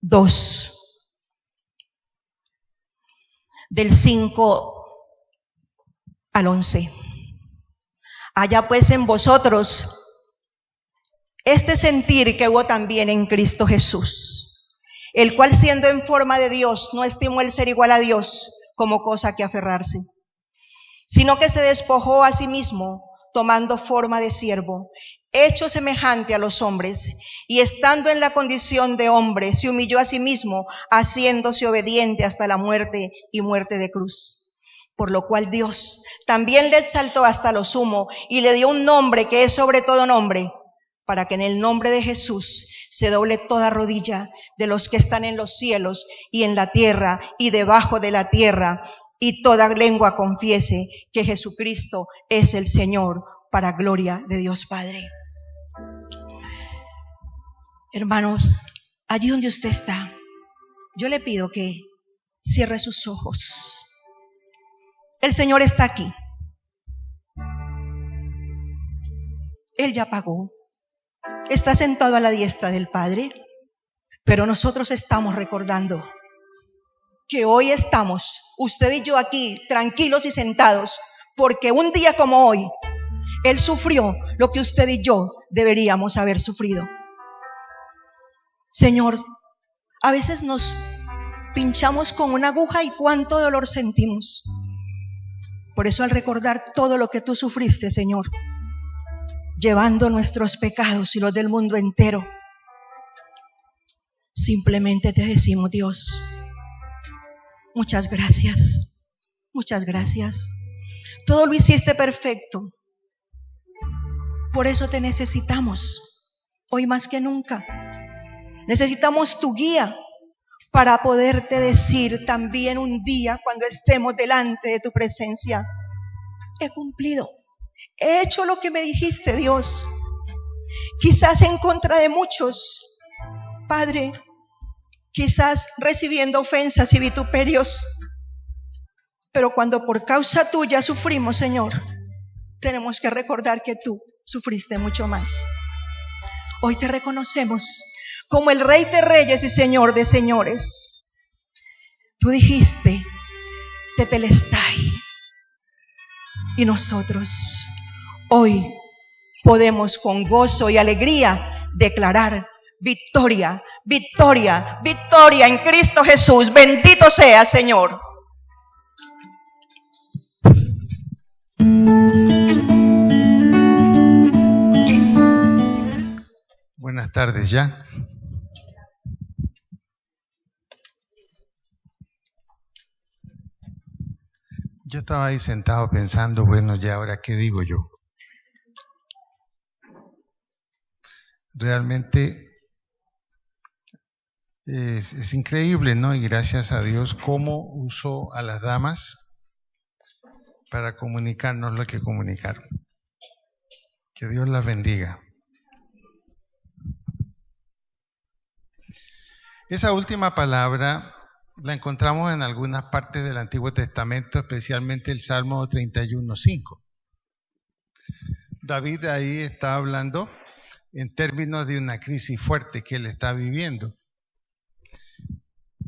2, del 5 al 11. Haya pues en vosotros este sentir que hubo también en Cristo Jesús, el cual siendo en forma de Dios no estimó el ser igual a Dios como cosa que aferrarse, sino que se despojó a sí mismo, tomando forma de siervo, hecho semejante a los hombres, y estando en la condición de hombre, se humilló a sí mismo, haciéndose obediente hasta la muerte y muerte de cruz. Por lo cual Dios también le exaltó hasta lo sumo y le dio un nombre que es sobre todo nombre, para que en el nombre de Jesús se doble toda rodilla de los que están en los cielos y en la tierra y debajo de la tierra, y toda lengua confiese que Jesucristo es el Señor, para gloria de Dios Padre. Hermanos, allí donde usted está, yo le pido que cierre sus ojos. El Señor está aquí. Él ya pagó. Está sentado a la diestra del Padre. Pero nosotros estamos recordando que hoy estamos, usted y yo aquí, tranquilos y sentados, porque un día como hoy, Él sufrió lo que usted y yo deberíamos haber sufrido. Señor, a veces nos pinchamos con una aguja y cuánto dolor sentimos. Por eso al recordar todo lo que tú sufriste, Señor, llevando nuestros pecados y los del mundo entero, simplemente te decimos, Dios, muchas gracias, muchas gracias. Todo lo hiciste perfecto. Por eso te necesitamos, hoy más que nunca. Necesitamos tu guía para poderte decir también un día cuando estemos delante de tu presencia, he cumplido, he hecho lo que me dijiste, Dios. Quizás en contra de muchos, Padre, quizás recibiendo ofensas y vituperios, pero cuando por causa tuya sufrimos, Señor, tenemos que recordar que tú sufriste mucho más. Hoy te reconocemos como el Rey de Reyes y Señor de Señores. Tú dijiste, Tetelestai. Y nosotros hoy podemos con gozo y alegría declarar victoria, victoria, victoria en Cristo Jesús. Bendito sea, Señor. Buenas tardes ya. Yo estaba ahí sentado pensando, bueno, ya ahora qué digo yo. Realmente es increíble, ¿no? Y gracias a Dios cómo usó a las damas para comunicarnos lo que comunicaron. Que Dios las bendiga. Esa última palabra la encontramos en algunas partes del Antiguo Testamento, especialmente el Salmo 31:5. David ahí está hablando en términos de una crisis fuerte que él está viviendo.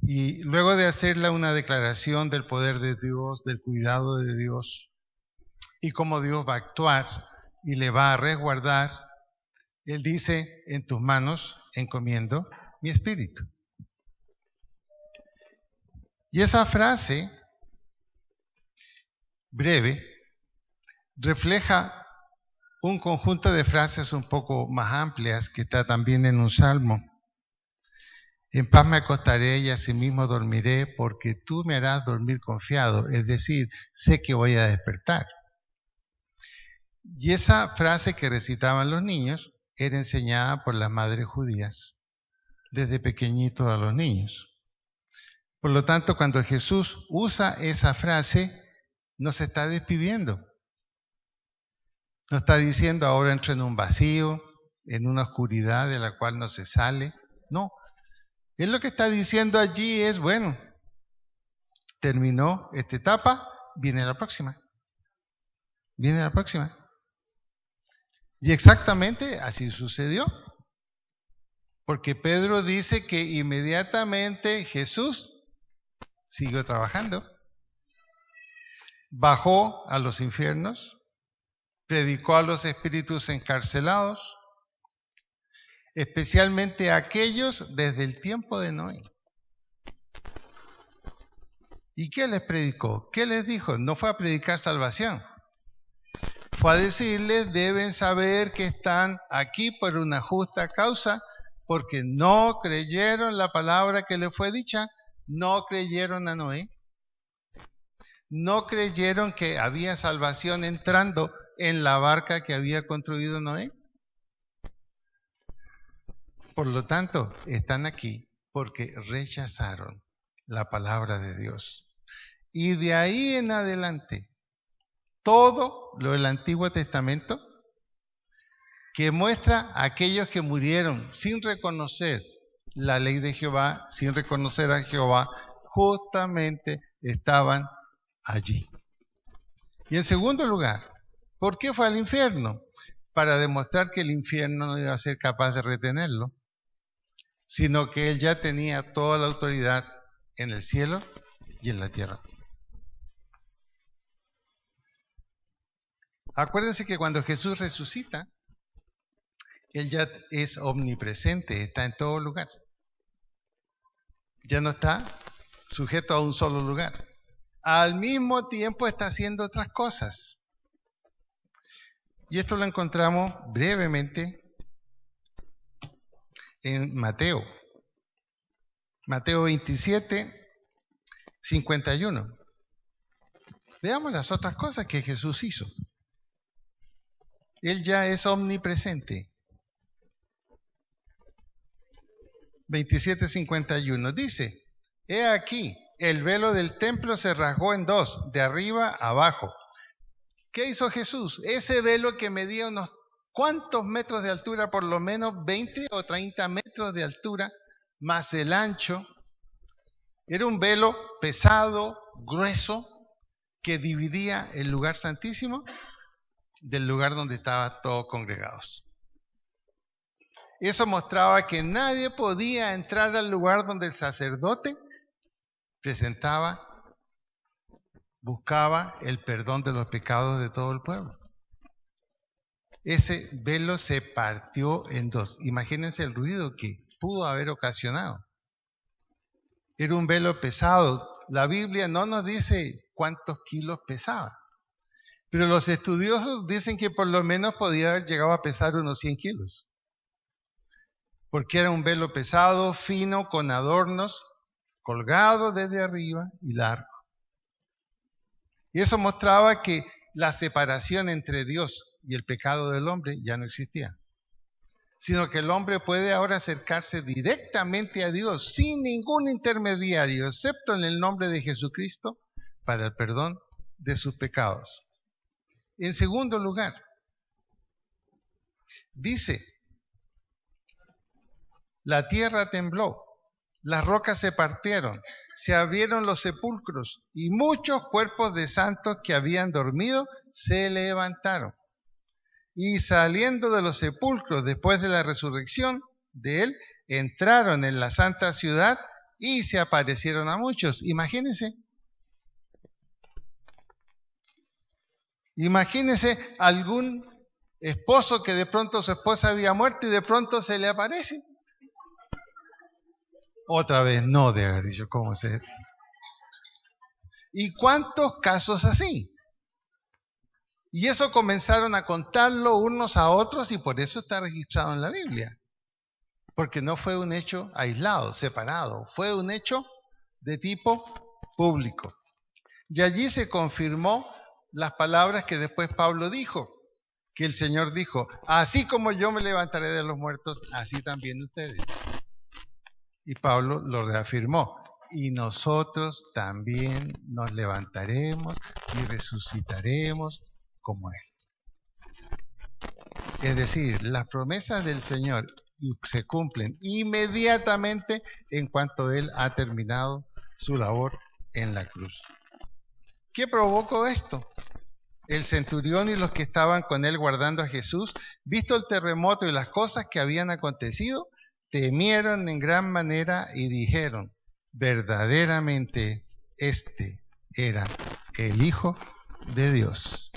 Y luego de hacerle una declaración del poder de Dios, del cuidado de Dios, y cómo Dios va a actuar y le va a resguardar, él dice, en tus manos encomiendo mi espíritu. Y esa frase breve refleja un conjunto de frases un poco más amplias que está también en un salmo. En paz me acostaré y asimismo dormiré, porque tú me harás dormir confiado, es decir, sé que voy a despertar. Y esa frase que recitaban los niños era enseñada por las madres judías desde pequeñitos a los niños. Por lo tanto, cuando Jesús usa esa frase, no se está despidiendo. No está diciendo ahora entro en un vacío, en una oscuridad de la cual no se sale. No. Él lo que está diciendo allí es, bueno, terminó esta etapa, viene la próxima. Viene la próxima. Y exactamente así sucedió. Porque Pedro dice que inmediatamente Jesús siguió trabajando, bajó a los infiernos, predicó a los espíritus encarcelados, especialmente a aquellos desde el tiempo de Noé. ¿Y qué les predicó? ¿Qué les dijo? No fue a predicar salvación. Fue a decirles, deben saber que están aquí por una justa causa, porque no creyeron la palabra que les fue dicha. No creyeron a Noé, no creyeron que había salvación entrando en la barca que había construido Noé. Por lo tanto, están aquí porque rechazaron la palabra de Dios. Y de ahí en adelante, todo lo del Antiguo Testamento que muestra a aquellos que murieron sin reconocer la ley de Jehová, sin reconocer a Jehová, justamente estaban allí. Y en segundo lugar, ¿por qué fue al infierno? Para demostrar que el infierno no iba a ser capaz de retenerlo, sino que él ya tenía toda la autoridad en el cielo y en la tierra. Acuérdense que cuando Jesús resucita, él ya es omnipresente, está en todo lugar. Ya no está sujeto a un solo lugar. al mismo tiempo está haciendo otras cosas. Y esto lo encontramos brevemente en Mateo 27, 51. Veamos las otras cosas que Jesús hizo. Él ya es omnipresente. 27:51 dice: He aquí, el velo del templo se rasgó en dos, de arriba a abajo. ¿Qué hizo Jesús? Ese velo que medía unos cuantos metros de altura, por lo menos 20 o 30 metros de altura, más el ancho, era un velo pesado, grueso, que dividía el lugar santísimo del lugar donde estaban todos congregados. Eso mostraba que nadie podía entrar al lugar donde el sacerdote buscaba el perdón de los pecados de todo el pueblo. Ese velo se partió en dos. Imagínense el ruido que pudo haber ocasionado. Era un velo pesado. La Biblia no nos dice cuántos kilos pesaba, pero los estudiosos dicen que por lo menos podía haber llegado a pesar unos 100 kilos. Porque era un velo pesado, fino, con adornos, colgado desde arriba y largo. Y eso mostraba que la separación entre Dios y el pecado del hombre ya no existía, sino que el hombre puede ahora acercarse directamente a Dios sin ningún intermediario, excepto en el nombre de Jesucristo, para el perdón de sus pecados. En segundo lugar, dice: la tierra tembló, las rocas se partieron, se abrieron los sepulcros y muchos cuerpos de santos que habían dormido se levantaron. Y saliendo de los sepulcros después de la resurrección de él, entraron en la santa ciudad y se aparecieron a muchos. Imagínense algún esposo que de pronto su esposa había muerto y de pronto se le aparece. Otra vez no, de haber dicho, ¿cómo se? ¿Y cuántos casos así? Y eso comenzaron a contarlo unos a otros y por eso está registrado en la Biblia. Porque no fue un hecho aislado, separado, fue un hecho de tipo público. Y allí se confirmó las palabras que después Pablo dijo, que el Señor dijo: así como yo me levantaré de los muertos, así también ustedes. Y Pablo lo reafirmó: y nosotros también nos levantaremos y resucitaremos como Él. Es decir, las promesas del Señor se cumplen inmediatamente en cuanto Él ha terminado su labor en la cruz. ¿Qué provocó esto? El centurión y los que estaban con él guardando a Jesús, visto el terremoto y las cosas que habían acontecido, temieron en gran manera y dijeron: verdaderamente este era el Hijo de Dios.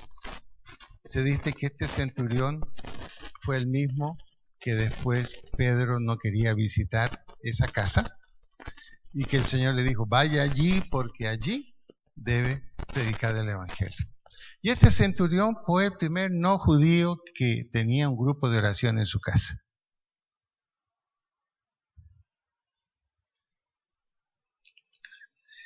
Se dice que este centurión fue el mismo que después Pedro no quería visitar esa casa y que el Señor le dijo: vaya allí porque allí debe predicar el Evangelio. Y este centurión fue el primer no judío que tenía un grupo de oración en su casa.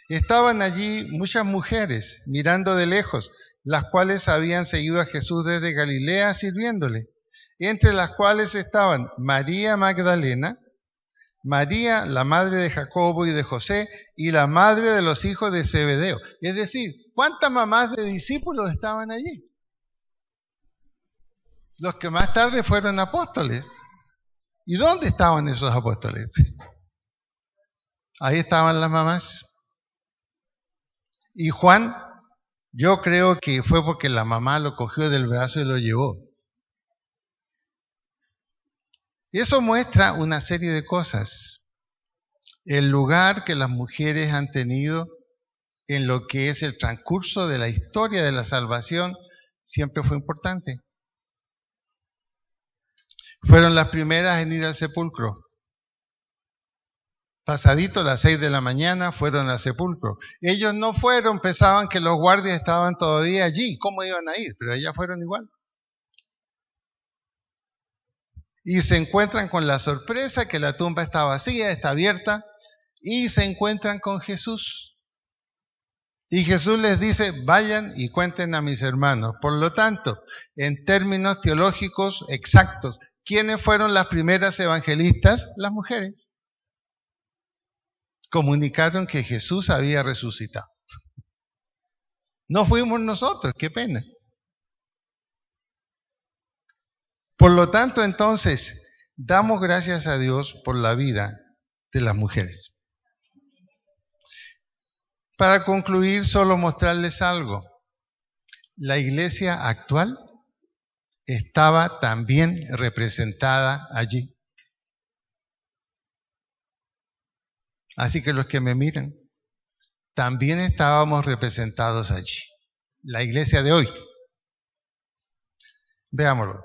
Estaban allí muchas mujeres mirando de lejos, las cuales habían seguido a Jesús desde Galilea sirviéndole, entre las cuales estaban María Magdalena, María, la madre de Jacobo y de José, y la madre de los hijos de Zebedeo. Es decir, ¿cuántas mamás de discípulos estaban allí? Los que más tarde fueron apóstoles. ¿Y dónde estaban esos apóstoles? Ahí estaban las mamás. Y Juan, yo creo que fue porque la mamá lo cogió del brazo y lo llevó. Y eso muestra una serie de cosas. El lugar que las mujeres han tenido en lo que es el transcurso de la historia de la salvación siempre fue importante. Fueron las primeras en ir al sepulcro Pasadito las 6 de la mañana fueron al sepulcro. Ellos no fueron, pensaban que los guardias estaban todavía allí. ¿Cómo iban a ir? Pero ellas fueron igual. Y se encuentran con la sorpresa que la tumba está vacía, está abierta, y se encuentran con Jesús. Y Jesús les dice, vayan y cuenten a mis hermanos. Por lo tanto, en términos teológicos exactos, ¿quiénes fueron las primeras evangelistas? Las mujeres. Comunicaron que Jesús había resucitado. No fuimos nosotros, qué pena. Por lo tanto, entonces, damos gracias a Dios por la vida de las mujeres. Para concluir, solo mostrarles algo. La iglesia actual estaba también representada allí. Así que los que me miran, también estábamos representados allí. La iglesia de hoy. Veámoslo.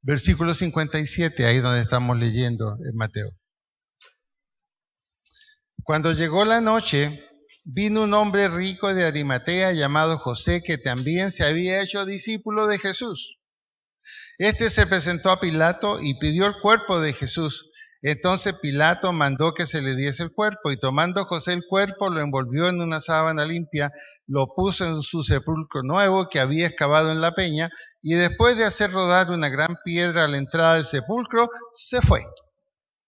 Versículo 57, ahí donde estamos leyendo en Mateo. Cuando llegó la noche, vino un hombre rico de Arimatea llamado José, que también se había hecho discípulo de Jesús. Este se presentó a Pilato y pidió el cuerpo de Jesús. Entonces Pilato mandó que se le diese el cuerpo, y tomando José el cuerpo, lo envolvió en una sábana limpia, lo puso en su sepulcro nuevo que había excavado en la peña, y después de hacer rodar una gran piedra a la entrada del sepulcro, se fue.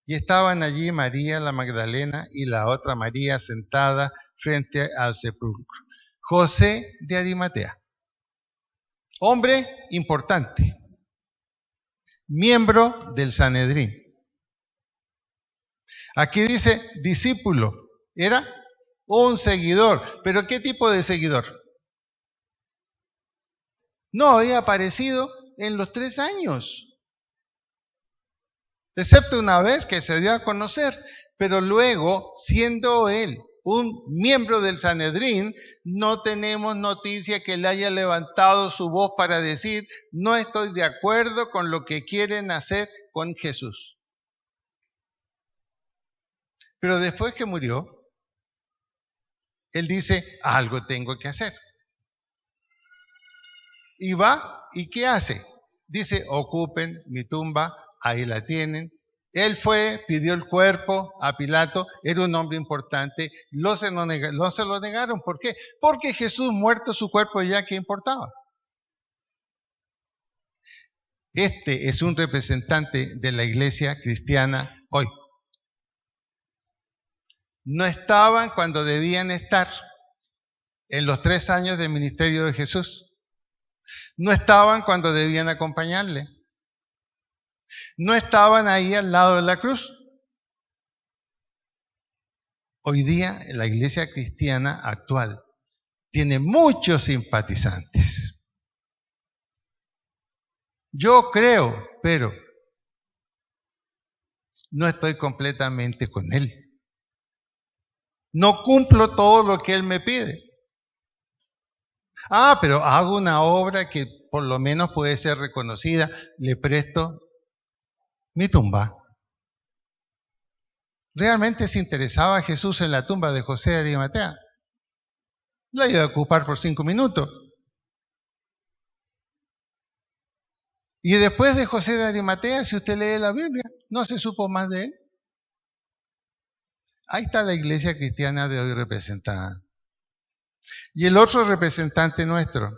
Y estaban allí María la Magdalena y la otra María sentada frente al sepulcro. José de Arimatea, hombre importante, miembro del Sanedrín. Aquí dice discípulo, era un seguidor. ¿Pero qué tipo de seguidor? No había aparecido en los 3 años, excepto una vez que se dio a conocer, pero luego, siendo él un miembro del Sanedrín, no tenemos noticia que él haya levantado su voz para decir, no estoy de acuerdo con lo que quieren hacer con Jesús. Pero después que murió, él dice, algo tengo que hacer. Y va, ¿y qué hace? Dice, ocupen mi tumba, ahí la tienen. Él fue, pidió el cuerpo a Pilato, era un hombre importante, no se lo negaron. ¿Por qué? Porque Jesús muerto su cuerpo ya, ¿qué importaba? Este es un representante de la iglesia cristiana hoy. No estaban cuando debían estar en los 3 años de ministerio de Jesús. No estaban cuando debían acompañarle. No estaban ahí al lado de la cruz. Hoy día la iglesia cristiana actual tiene muchos simpatizantes. Yo creo, pero no estoy completamente con él. No cumplo todo lo que él me pide. Pero hago una obra que por lo menos puede ser reconocida. Le presto mi tumba. ¿Realmente se interesaba Jesús en la tumba de José de Arimatea? La iba a ocupar por 5 minutos. Y después de José de Arimatea, si usted lee la Biblia, no se supo más de él. Ahí está la iglesia cristiana de hoy representada. Y el otro representante nuestro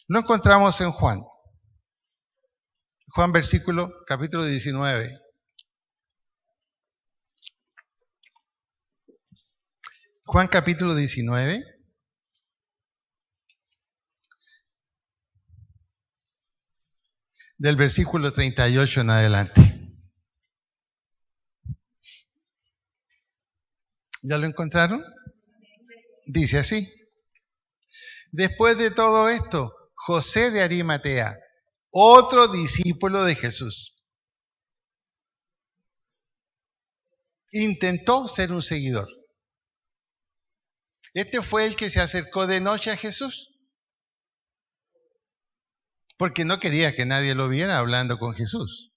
lo encontramos en Juan. Juan capítulo 19. Juan capítulo 19. Del versículo 38 en adelante. ¿Ya lo encontraron? Dice así. Después de todo esto, José de Arimatea, otro discípulo de Jesús, intentó ser un seguidor. Este fue el que se acercó de noche a Jesús, porque no quería que nadie lo viera hablando con Jesús.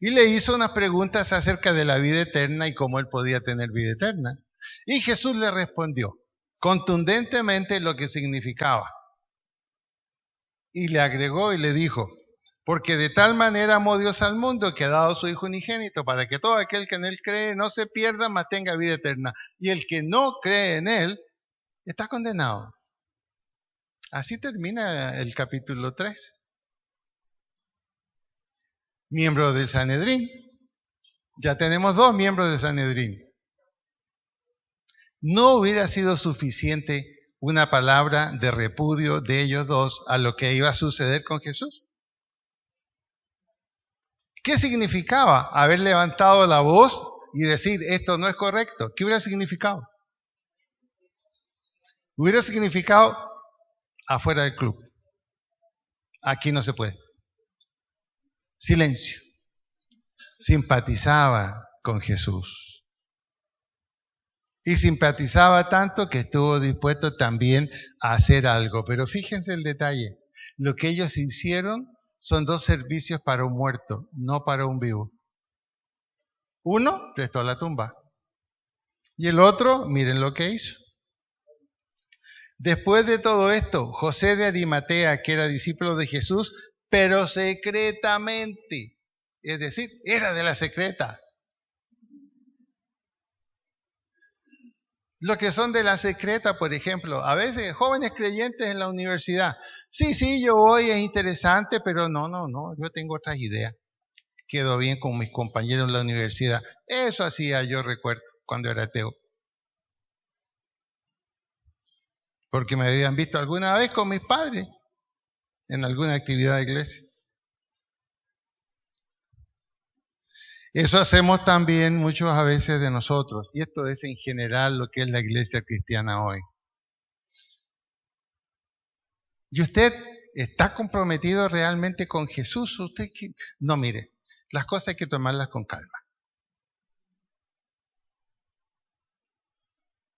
y le hizo unas preguntas acerca de la vida eterna y cómo él podía tener vida eterna. Y Jesús le respondió contundentemente lo que significaba. Y le agregó y le dijo, porque de tal manera amó Dios al mundo que ha dado a su Hijo unigénito para que todo aquel que en él cree no se pierda, mas tenga vida eterna. Y el que no cree en él está condenado. Así termina el capítulo 3. Miembro del Sanedrín. Ya tenemos 2 miembros del Sanedrín. ¿No hubiera sido suficiente una palabra de repudio de ellos 2 a lo que iba a suceder con Jesús? ¿Qué significaba haber levantado la voz y decir esto no es correcto? ¿Qué hubiera significado? Hubiera significado afuera del club. Aquí no se puede. Silencio. Simpatizaba con Jesús. Y simpatizaba tanto que estuvo dispuesto también a hacer algo. Pero fíjense el detalle. Lo que ellos hicieron son 2 servicios para un muerto, no para un vivo. Uno prestó la tumba. Y el otro, miren lo que hizo. Después de todo esto, José de Arimatea, que era discípulo de Jesús, pero secretamente, es decir, era de la secreta. Los que son de la secreta, por ejemplo, a veces jóvenes creyentes en la universidad. Sí, yo voy, es interesante, pero no, yo tengo otras ideas. Quedo bien con mis compañeros en la universidad. Eso hacía yo, recuerdo, cuando era ateo. Porque me habían visto alguna vez con mis padres en alguna actividad de iglesia. Eso hacemos también muchos a veces de nosotros, y esto es en general lo que es la iglesia cristiana hoy. ¿Y usted está comprometido realmente con Jesús? No, mire, las cosas hay que tomarlas con calma.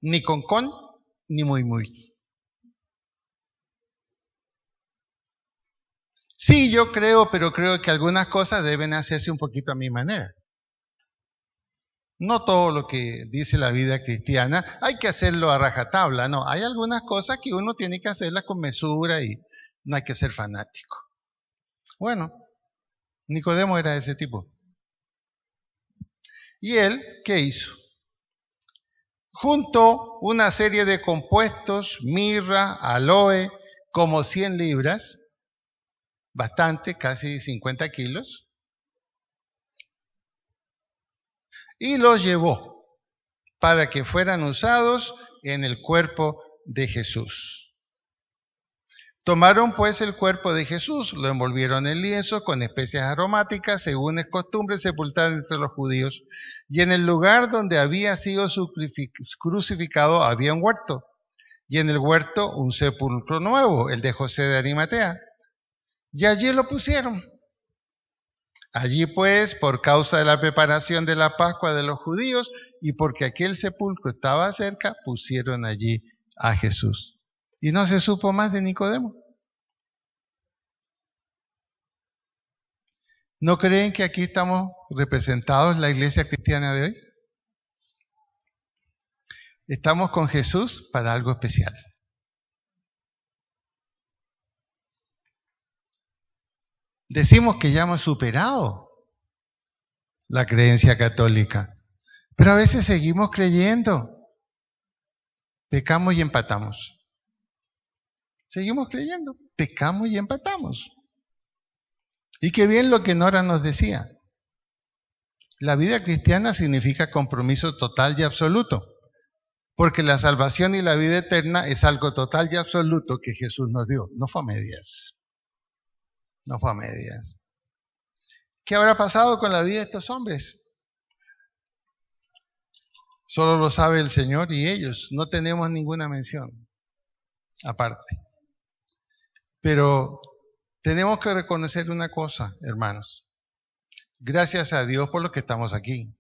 Ni con, ni muy. Sí, yo creo, pero creo que algunas cosas deben hacerse un poquito a mi manera. No todo lo que dice la vida cristiana hay que hacerlo a rajatabla, no. Hay algunas cosas que uno tiene que hacerlas con mesura y no hay que ser fanático. Bueno, Nicodemo era de ese tipo. ¿Y él qué hizo? Juntó una serie de compuestos, mirra, aloe, como 100 libras, bastante, casi 50 kilos, y los llevó para que fueran usados en el cuerpo de Jesús. Tomaron pues el cuerpo de Jesús, lo envolvieron en lienzo con especias aromáticas, según es costumbre sepultar entre los judíos, y en el lugar donde había sido crucificado había un huerto, y en el huerto un sepulcro nuevo, el de José de Arimatea, y allí lo pusieron. Allí pues, por causa de la preparación de la Pascua de los judíos y porque aquel sepulcro estaba cerca, pusieron allí a Jesús. Y no se supo más de Nicodemo. ¿No creen que aquí estamos representados la iglesia cristiana de hoy? Estamos con Jesús para algo especial. Decimos que ya hemos superado la creencia católica, pero a veces seguimos creyendo. Pecamos y empatamos. Seguimos creyendo, pecamos y empatamos. Y qué bien lo que Nora nos decía. La vida cristiana significa compromiso total y absoluto, porque la salvación y la vida eterna es algo total y absoluto que Jesús nos dio, no fue a medias. No fue a medias. ¿Qué habrá pasado con la vida de estos hombres? Solo lo sabe el Señor y ellos. No tenemos ninguna mención aparte. Pero tenemos que reconocer una cosa, hermanos. Gracias a Dios por lo que estamos aquí.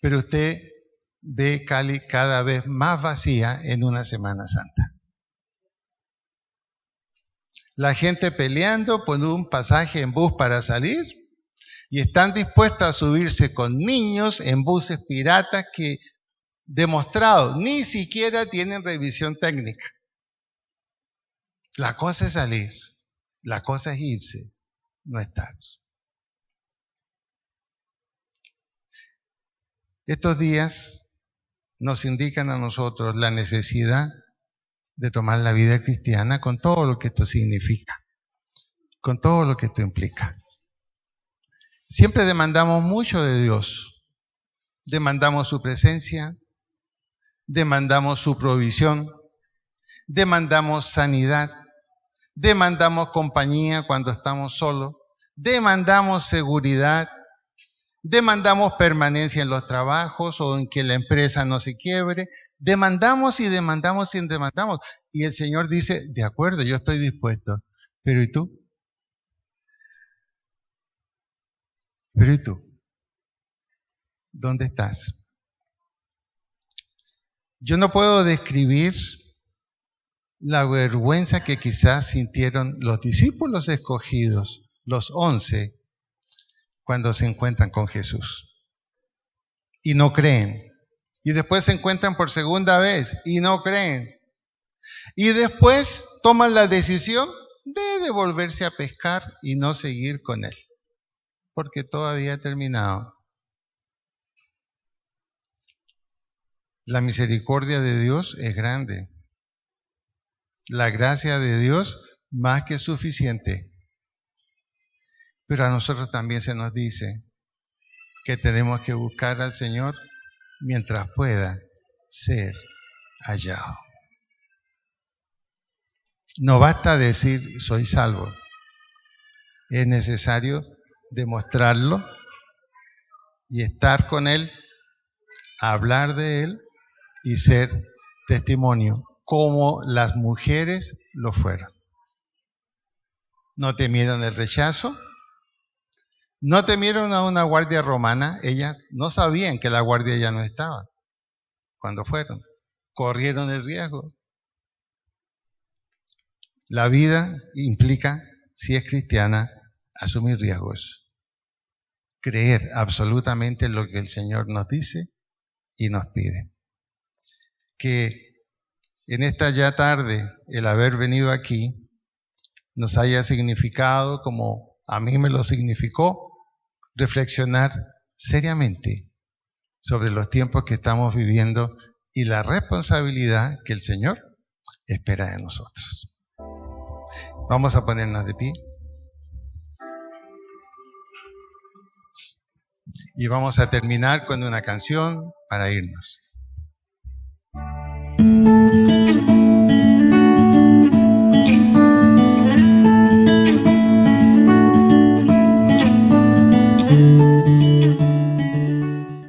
Pero usted ve Cali cada vez más vacía en una Semana Santa. La gente peleando por un pasaje en bus para salir Y están dispuestos a subirse con niños en buses piratas que, demostrado, ni siquiera tienen revisión técnica. La cosa es salir, la cosa es irse, no estar. Estos días nos indican a nosotros la necesidad de tomar la vida cristiana con todo lo que esto significa, con todo lo que esto implica. Siempre demandamos mucho de Dios. Demandamos su presencia, demandamos su provisión, demandamos sanidad, demandamos compañía cuando estamos solos, demandamos seguridad, demandamos permanencia en los trabajos o en que la empresa no se quiebre, demandamos y demandamos y demandamos. Y el Señor dice, de acuerdo, yo estoy dispuesto, pero ¿y tú? Pero ¿y tú? ¿Dónde estás? Yo no puedo describir la vergüenza que quizás sintieron los discípulos escogidos, los 11, cuando se encuentran con Jesús. Y no creen. Y después se encuentran por segunda vez y no creen. Y después toman la decisión de devolverse a pescar y no seguir con él, porque todo había terminado. La misericordia de Dios es grande. La gracia de Dios más que suficiente. Pero a nosotros también se nos dice que tenemos que buscar al Señor mientras pueda ser hallado. No basta decir soy salvo. Es necesario demostrarlo y estar con Él, hablar de Él y ser testimonio, como las mujeres lo fueron. No temieron el rechazo, no temieron a una guardia romana, ellas no sabían que la guardia ya no estaba cuando fueron, corrieron el riesgo. La vida implica, si es cristiana, asumir riesgos, creer absolutamente lo que el Señor nos dice y nos pide. Que en esta ya tarde, el haber venido aquí, nos haya significado, como a mí me lo significó, reflexionar seriamente sobre los tiempos que estamos viviendo y la responsabilidad que el Señor espera de nosotros. Vamos a ponernos de pie y vamos a terminar con una canción para irnos.